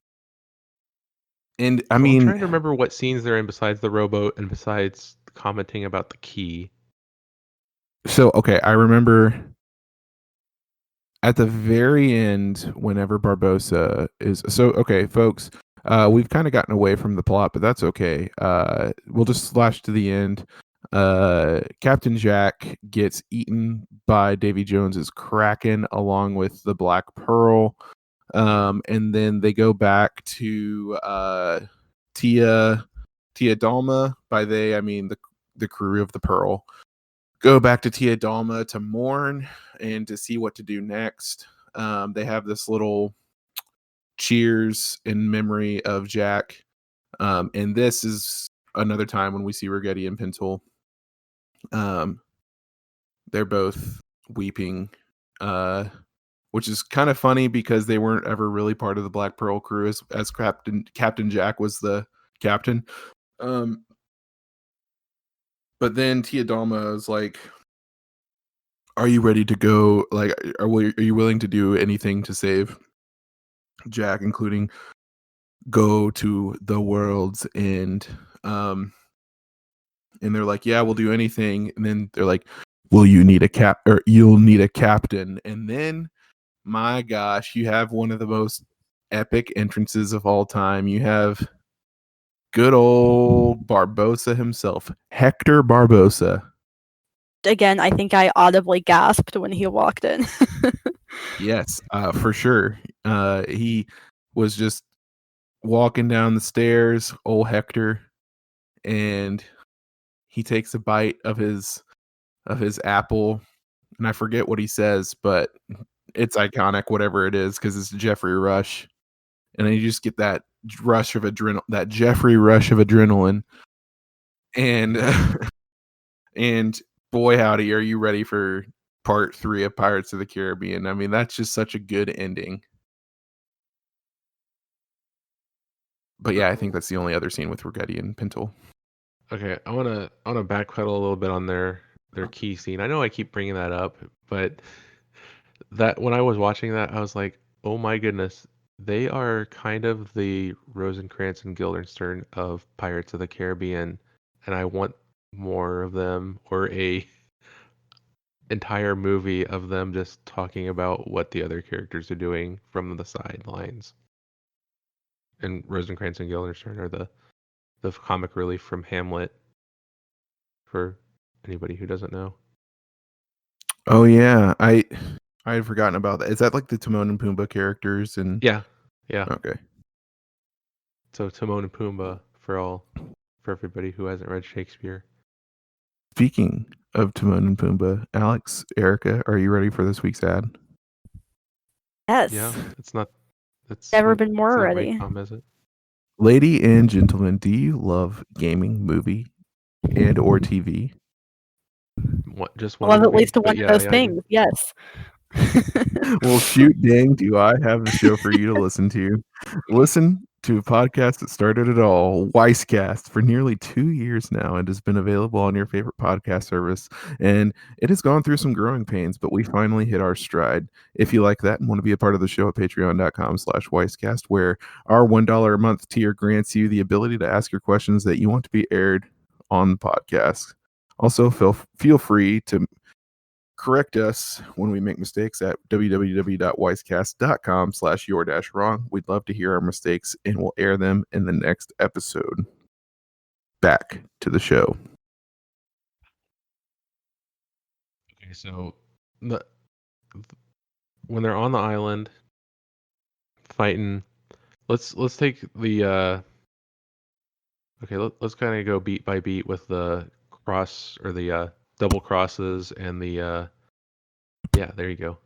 I mean, I'm trying to remember what scenes they're in besides the rowboat and besides commenting about the key. So, okay, I remember at the very end, whenever Barbossa is okay, folks, we've kind of gotten away from the plot, but that's okay. We'll just slash to the end. Captain Jack gets eaten by Davy Jones's Kraken along with the Black Pearl. And then they go back to Tia Dalma. By they, I mean the crew of the Pearl. Go back to Tia Dalma to mourn and to see what to do next. They have this little cheers in memory of Jack. And this is another time when we see Rigetti and Pentel. They're both weeping, which is kind of funny because they weren't ever really part of the Black Pearl crew as Captain Jack was the captain. But then Tia Dalma is like, are you ready to go? Like, are you willing to do anything to save Jack, including go to the world's end? and they're like, yeah, we'll do anything. And then they're like, will you need a you'll need a captain. And then, my gosh, you have one of the most epic entrances of all time. You have good old Barbossa himself, Hector Barbossa. Again, I think I audibly gasped when he walked in. Yes, for sure. He was just walking down the stairs, old Hector, and he takes a bite of his apple, and I forget what he says, but it's iconic, whatever it is, because it's Jeffrey Rush, and then you just get that rush of adrenaline, that Jeffrey Rush of adrenaline, and and boy howdy, are you ready for part 3 of Pirates of the Caribbean? I mean, that's just such a good ending. But yeah, I think that's the only other scene with Rigetti and Pintle. Okay, I wanna backpedal a little bit on their key scene. I know I keep bringing that up, but that when I was watching that, I was like, oh my goodness, they are kind of the Rosencrantz and Guildenstern of Pirates of the Caribbean, and I want more of them, or a entire movie of them just talking about what the other characters are doing from the sidelines. And Rosencrantz and Guildenstern are the comic relief from Hamlet, for anybody who doesn't know. Oh yeah, I had forgotten about that. Is that like the Timon and Pumbaa characters? And Yeah. Okay. So Timon and Pumbaa for everybody who hasn't read Shakespeare. Speaking of Timon and Pumbaa, Alex, Erica, are you ready for this week's ad? Yes. Yeah, it's never been more ready. Is it? Lady and gentlemen, do you love gaming, movie, and or TV? Just one. I love at least one of those things. Yes. Well, shoot dang, do I have the show for you to listen to. Listen to a podcast that started it all, Weisscast, for nearly 2 years now. It has been available on your favorite podcast service, and it has gone through some growing pains, but we finally hit our stride. If you like that and want to be a part of the show at patreon.com/Weisscast, where our $1 a month tier grants you the ability to ask your questions that you want to be aired on the podcast. Also, feel free to correct us when we make mistakes at www.weisscast.com/your-wrong. We'd love to hear our mistakes, and we'll air them in the next episode. Back to the show. Okay, so when they're on the island fighting, let's take the let's kind of go beat by beat with the cross, or the double crosses, and the yeah, there you go.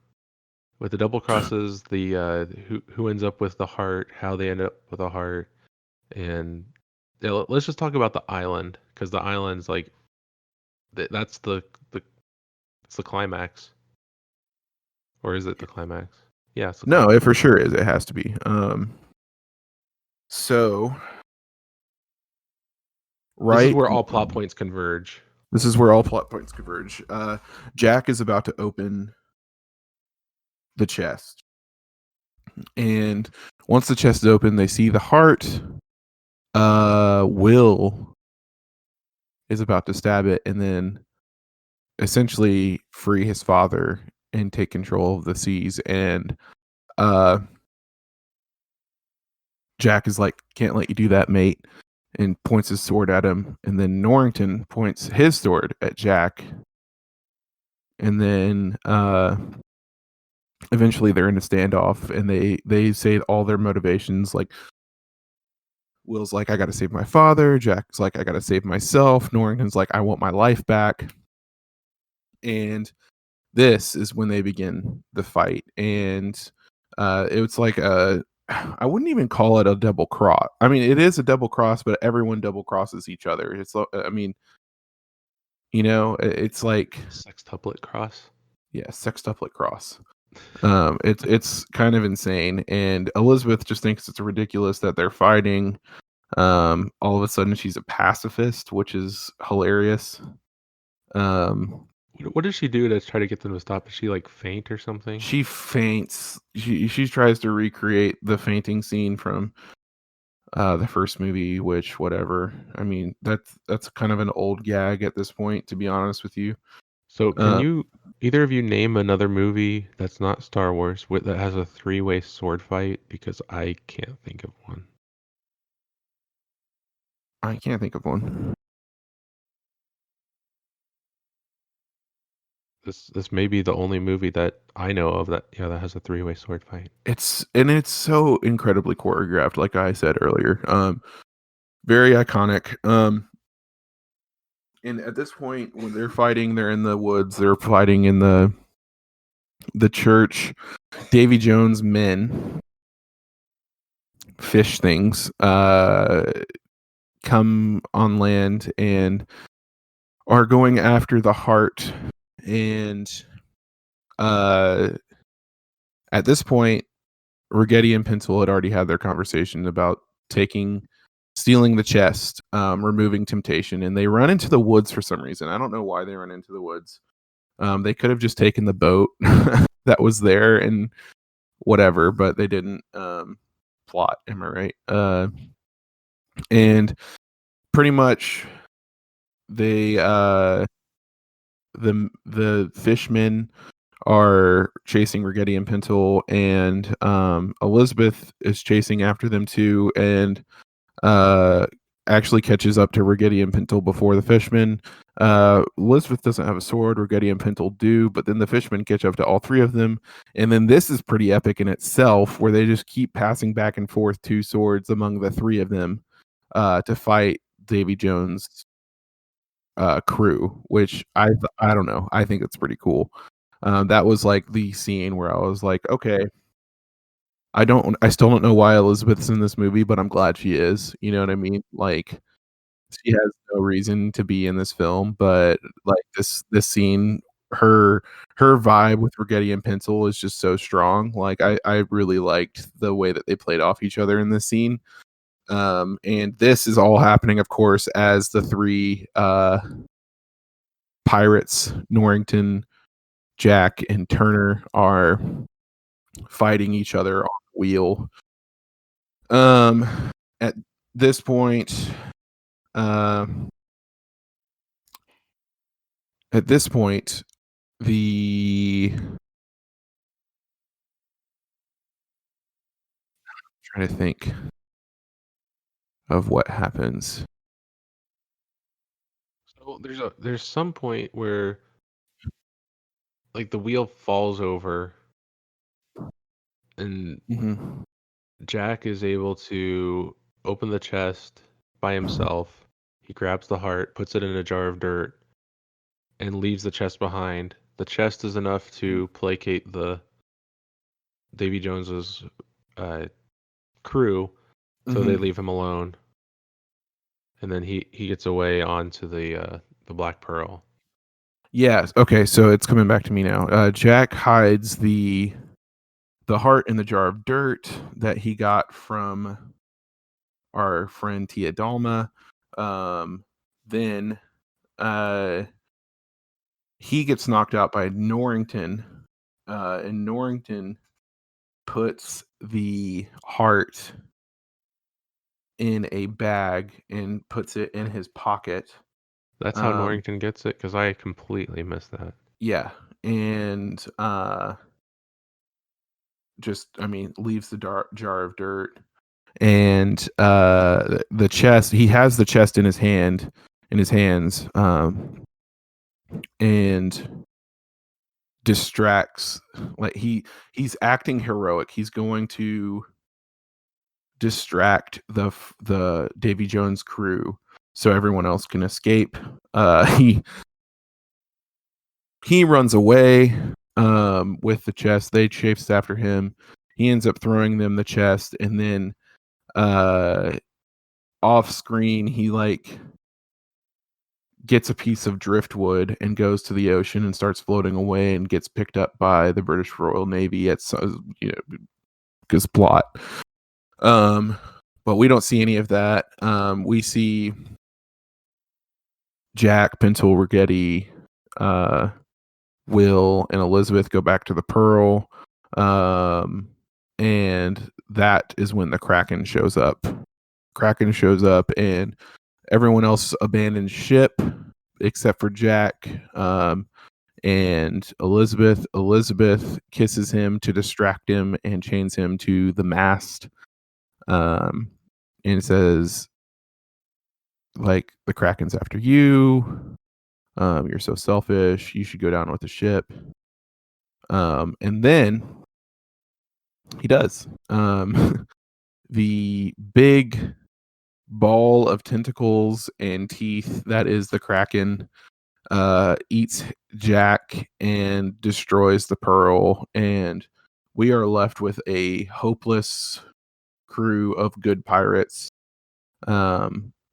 With the double crosses, the who ends up with the heart, how they end up with a heart, and yeah, let's just talk about the island, because the island's like that's the climax, or is it the climax? Yeah, No, it for sure is. It has to be. So right, this is where all plot points converge. This is where all plot points converge. Jack is about to open the chest, and once the chest is open, they see the heart. Will is about to stab it, and then essentially free his father and take control of the seas. And Jack is like, can't let you do that, mate, and points his sword at him. And then Norrington points his sword at Jack. And then eventually they're in a standoff, and they say all their motivations. Like, Will's like, I gotta save my father. Jack's like, I gotta save myself. Norrington's like, I want my life back. And this is when they begin the fight. And it's like I wouldn't even call it a double cross. I mean, it is a double cross, but everyone double crosses each other. It's, I mean, you know, it's like sextuplet cross. Yeah, sextuplet cross. It's kind of insane, and Elizabeth just thinks it's ridiculous that they're fighting. All of a sudden, she's a pacifist, which is hilarious. What does she do to try to get them to stop? Does she like faint or something? She faints. She tries to recreate the fainting scene from the first movie, which whatever. I mean, that's kind of an old gag at this point, to be honest with you. So can you either of you name another movie that's not Star Wars that has a three-way sword fight? Because I can't think of one. I can't think of one. This may be the only movie that I know of that has a three-way sword fight. It's so incredibly choreographed, like I said earlier. Very iconic. And at this point, when they're fighting, they're in the woods. They're fighting in the church. Davy Jones' men, fish things, come on land and are going after the heart. And at this point, Rigetti and Pencil had already had their conversation about stealing the chest, removing temptation, and they run into the woods for some reason. I don't know why they run into the woods. They could have just taken the boat that was there and whatever, but they didn't. Plot, am I right? And pretty much they the fishmen are chasing Rigetti and Pencil, and Elizabeth is chasing after them too, and actually catches up to Rigetti and Pencil before the fishmen. Elizabeth doesn't have a sword, Rigetti and Pencil do, but then the fishmen catch up to all three of them, and then this is pretty epic in itself, where they just keep passing back and forth two swords among the three of them to fight Davy Jones' crew, which I don't know. I think it's pretty cool. That was like the scene where I was like, okay, I still don't know why Elizabeth's in this movie, but I'm glad she is. You know what I mean? Like, she has no reason to be in this film, but like this scene, her vibe with Rigetti and Pencil is just so strong. Like, I really liked the way that they played off each other in this scene. And this is all happening, of course, as the three pirates, Norrington, Jack, and Turner, are fighting each other on the wheel. At this point, the trying to think of what happens. So there's some point where like the wheel falls over and Jack is able to open the chest by himself. He grabs the heart, puts it in a jar of dirt, and leaves the chest behind. The chest is enough to placate the Davy Jones's crew, so they leave him alone. And then he gets away onto the Black Pearl. Yes. Okay. So it's coming back to me now. Jack hides the heart in the jar of dirt that he got from our friend Tia Dalma. Then he gets knocked out by Norrington, and Norrington puts the heart in a bag and puts it in his pocket. That's how Norrington gets it, because I completely missed that. Yeah, and leaves the jar of dirt, and the chest. He has the chest in his hands, and distracts. Like he's acting heroic. He's going to distract the Davy Jones crew so everyone else can escape. He runs away with the chest. They chase after him. He ends up throwing them the chest, and then off screen he like gets a piece of driftwood and goes to the ocean and starts floating away and gets picked up by the British Royal Navy at because plot. But we don't see any of that. We see Jack, Pencil, Rigetti, Will, and Elizabeth go back to the Pearl. And that is when the Kraken shows up. Kraken shows up and everyone else abandons ship except for Jack. And Elizabeth kisses him to distract him and chains him to the mast. And says, like, the Kraken's after you. You're so selfish. You should go down with the ship. And then he does. The big ball of tentacles and teeth that is the Kraken eats Jack and destroys the pearl, and we are left with a hopeless crew of good pirates,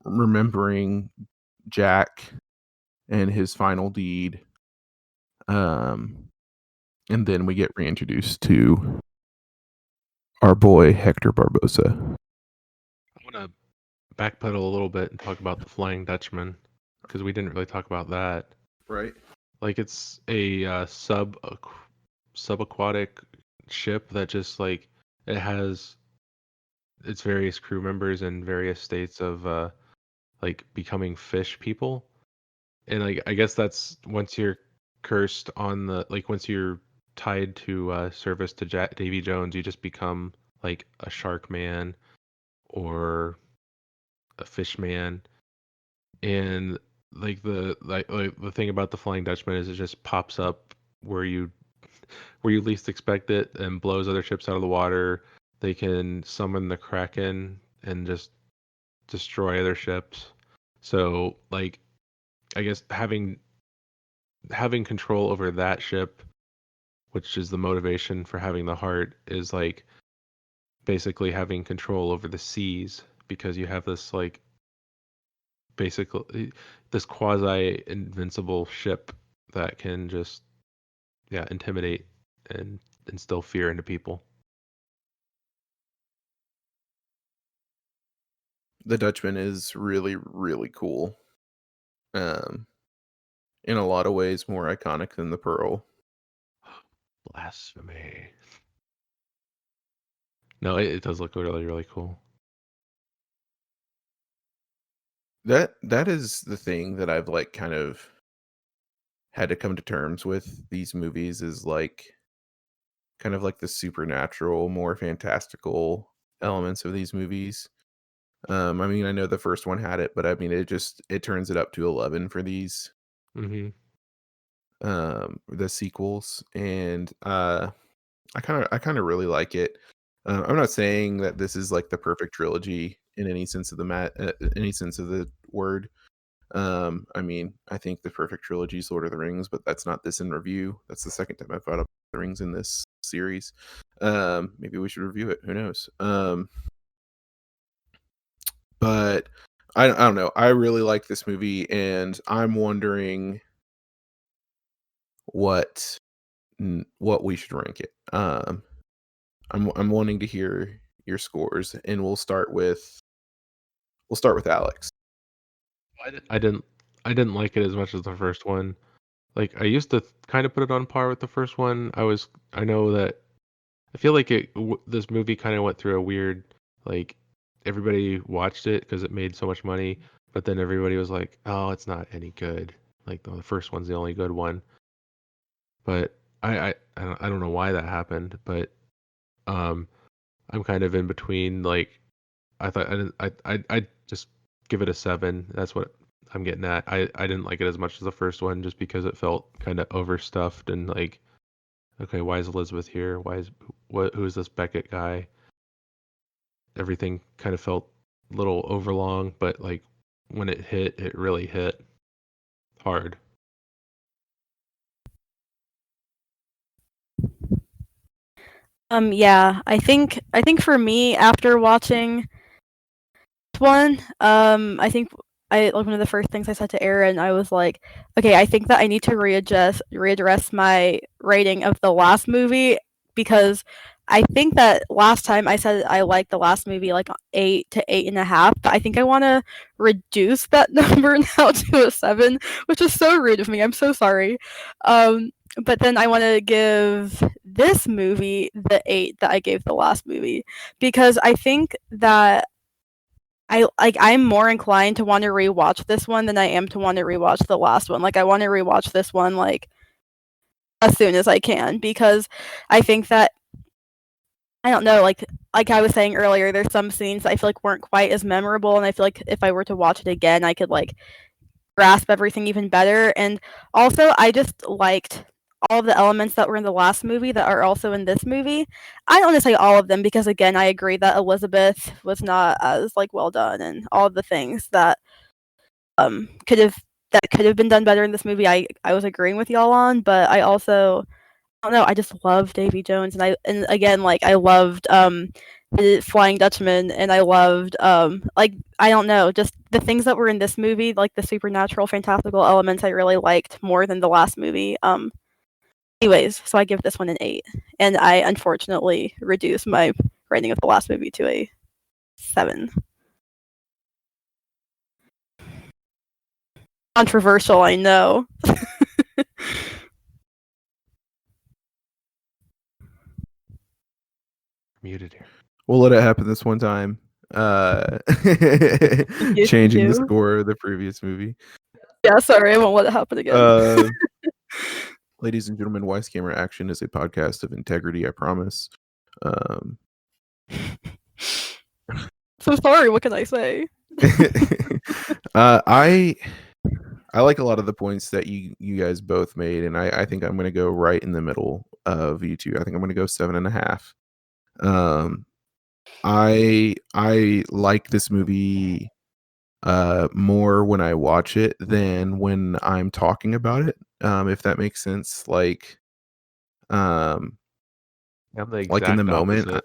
remembering Jack and his final deed. And then we get reintroduced to our boy Hector Barbosa. I want to backpedal a little bit and talk about the Flying Dutchman, because we didn't really talk about that. Right. Like, it's a subaquatic ship that just, like, it has its various crew members in various states of like becoming fish people. And like, I guess that's once you're cursed on the, like, once you're tied to service to Davy Jones, you just become like a shark man or a fish man. And like the thing about the Flying Dutchman is it just pops up where you least expect it and blows other ships out of the water. They can summon the Kraken and just destroy other ships. So like, I guess having control over that ship, which is the motivation for having the heart, is like basically having control over the seas, because you have this like basically this quasi invincible ship that can just intimidate and instill fear into people. The Dutchman is really, really cool. In a lot of ways more iconic than the Pearl. Blasphemy. No, it does look really, really cool. That is the thing that I've like kind of had to come to terms with these movies, is like kind of like the supernatural, more fantastical elements of these movies. I mean, I know the first one had it, but I mean, it turns it up to 11 for these. Mm-hmm. The sequels, and I kind of really like it. I'm not saying that this is like the perfect trilogy in any sense of the word. I mean, I think the perfect trilogy is Lord of the Rings, but that's not this in review. That's the second time I've brought up the Rings in this series. Maybe we should review it. Who knows? But I don't know. I really like this movie, and I'm wondering what we should rank it. I'm wanting to hear your scores, and we'll start with Alex. I didn't like it as much as the first one. Like, I used to kind of put it on par with the first one. I know that I feel like this movie kind of went through a weird, like, everybody watched it because it made so much money, but then everybody was like, oh, it's not any good. Like, the first one's the only good one. But I don't know why that happened, but I'm kind of in between. Like, I thought I just give it a 7. That's what I'm getting at. I didn't like it as much as the first one, just because it felt kind of overstuffed and like, okay, why is Elizabeth here? Who's this Beckett guy? Everything kind of felt a little overlong, but like when it hit, it really hit hard. Yeah, I think for me, after watching one, I think like one of the first things I said to Aaron, I was like, okay, I think that I need to readdress my rating of the last movie, because I think that last time I said I liked the last movie like 8 to 8.5, but I think I want to reduce that number now to a 7, which is so rude of me. I'm so sorry. But then I want to give this movie the 8 that I gave the last movie, because I think that I'm more inclined to want to rewatch this one than I am to want to rewatch the last one. Like, I want to rewatch this one like as soon as I can, because I think that I don't know, like I was saying earlier, there's some scenes I feel like weren't quite as memorable, and I feel like if I were to watch it again, I could like grasp everything even better. And also, I just liked all of the elements that were in the last movie that are also in this movie. I don't want to say all of them because again, I agree that Elizabeth was not as like well done, and all of the things that could have been done better in this movie. I was agreeing with y'all on, but I also I don't know, I just love Davy Jones, and again, like I loved the Flying Dutchman, and I loved like I don't know, just the things that were in this movie, like the supernatural, fantastical elements, I really liked more than the last movie. Anyways, so I give this one an 8, and I unfortunately reduced my rating of the last movie to a 7. Controversial, I know. Muted here. We'll let it happen this one time. Changing the score of the previous movie. Yeah, sorry, I won't let it happen again. Ladies and gentlemen, Wise Camera Action is a podcast of integrity, I promise. So sorry, what can I say? I like a lot of the points that you guys both made, and I think I'm going to go right in the middle of you two. I think I'm going to go 7.5. I like this movie more when I watch it than when I'm talking about it. If that makes sense, like I'm the exact like in the moment.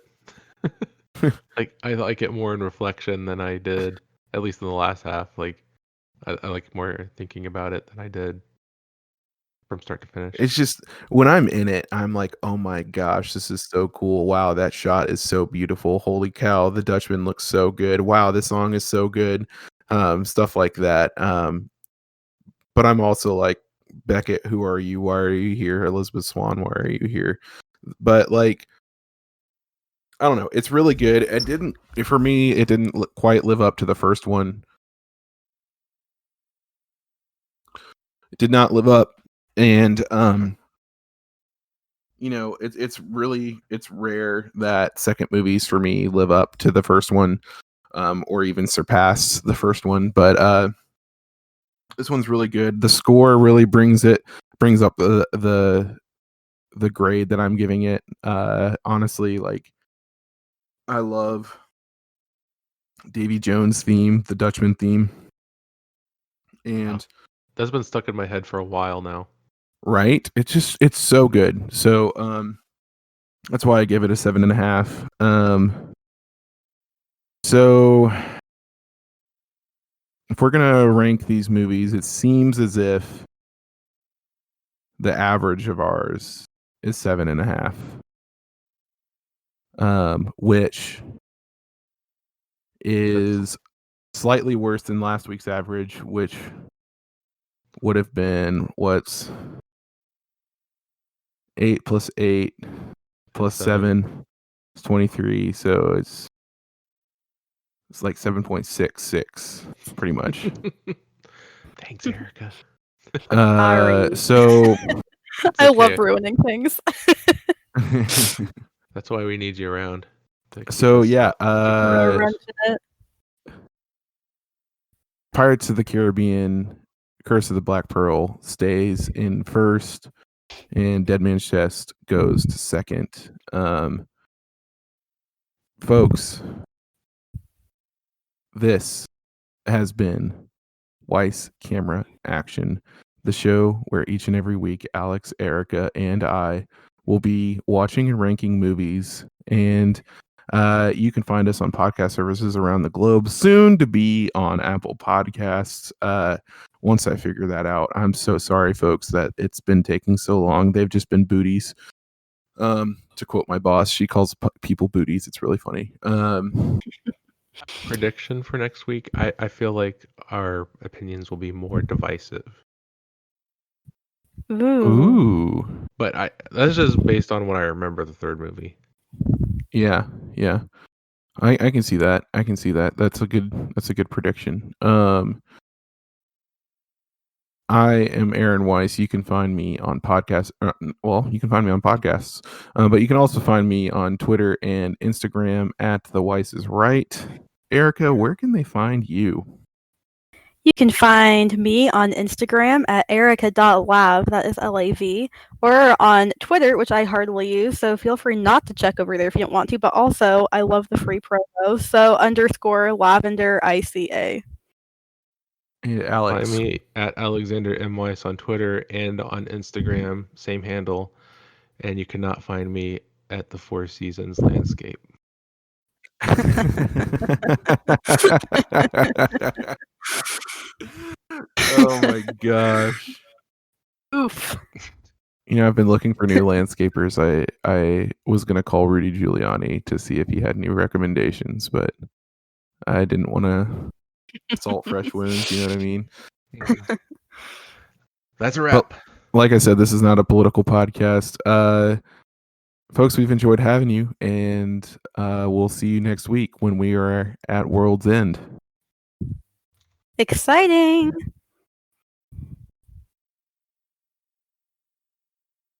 Like I like it more in reflection than I did, at least in the last half. Like I like more thinking about it than I did from start to finish. It's just when I'm in it, I'm like, oh my gosh, this is so cool. Wow, that shot is so beautiful. Holy cow, the Dutchman looks so good. Wow, this song is so good. Stuff like that. But I'm also like, Beckett, who are you? Why are you here? Elizabeth Swann, why are you here? But like, I don't know. It's really good. For me, it didn't quite live up to the first one. It did not live up. And, you know, it's rare that second movies for me live up to the first one, or even surpass the first one. But this one's really good. The score really brings up the grade that I'm giving it. Honestly, like I love Davy Jones' theme, the Dutchman theme, and that's been stuck in my head for a while now. Right? It's so good. So that's why I give it a 7.5. So if we're gonna rank these movies, it seems as if the average of ours is 7.5. Which is slightly worse than last week's average, which would have been what's 8 plus 8 plus 7 is 23. So it's like 7.66, pretty much. Thanks, Erica. So I love ruining things. That's why we need you around. So yeah, Pirates of the Caribbean, Curse of the Black Pearl stays in first, and Dead Man's Chest goes to second. Folks, this has been Weiss Camera Action, the show where each and every week Alex, Erica, and I will be watching and ranking movies. And you can find us on podcast services around the globe, soon to be on Apple Podcasts. Once I figure that out, I'm so sorry, folks, that it's been taking so long. They've just been booties. To quote my boss, she calls people booties. It's really funny. Prediction for next week, I feel like our opinions will be more divisive. Ooh. But that's just based on what I remember the third movie. Yeah. I can see that. I can see that. That's a good prediction. I am Aaron Weiss. You can find me on podcasts. You can find me on podcasts, but you can also find me on Twitter and Instagram at The Weiss is Right. Erica, where can they find you? You can find me on Instagram at erica.lav, that is LAV, or on Twitter, which I hardly use, so feel free not to check over there if you don't want to, but also I love the free promo, so _lavender_ICA. Yeah, Alex. Find me at Alexander M. Weiss on Twitter and on Instagram, same handle, and you cannot find me at the Four Seasons Landscape. Oh my gosh. Oof. I've been looking for new landscapers. I was going to call Rudy Giuliani to see if he had new recommendations, but I didn't want to salt fresh wounds, you know what I mean? That's a wrap. But, like I said, this is not a political podcast. Folks, we've enjoyed having you, and we'll see you next week when we are at World's End. Exciting!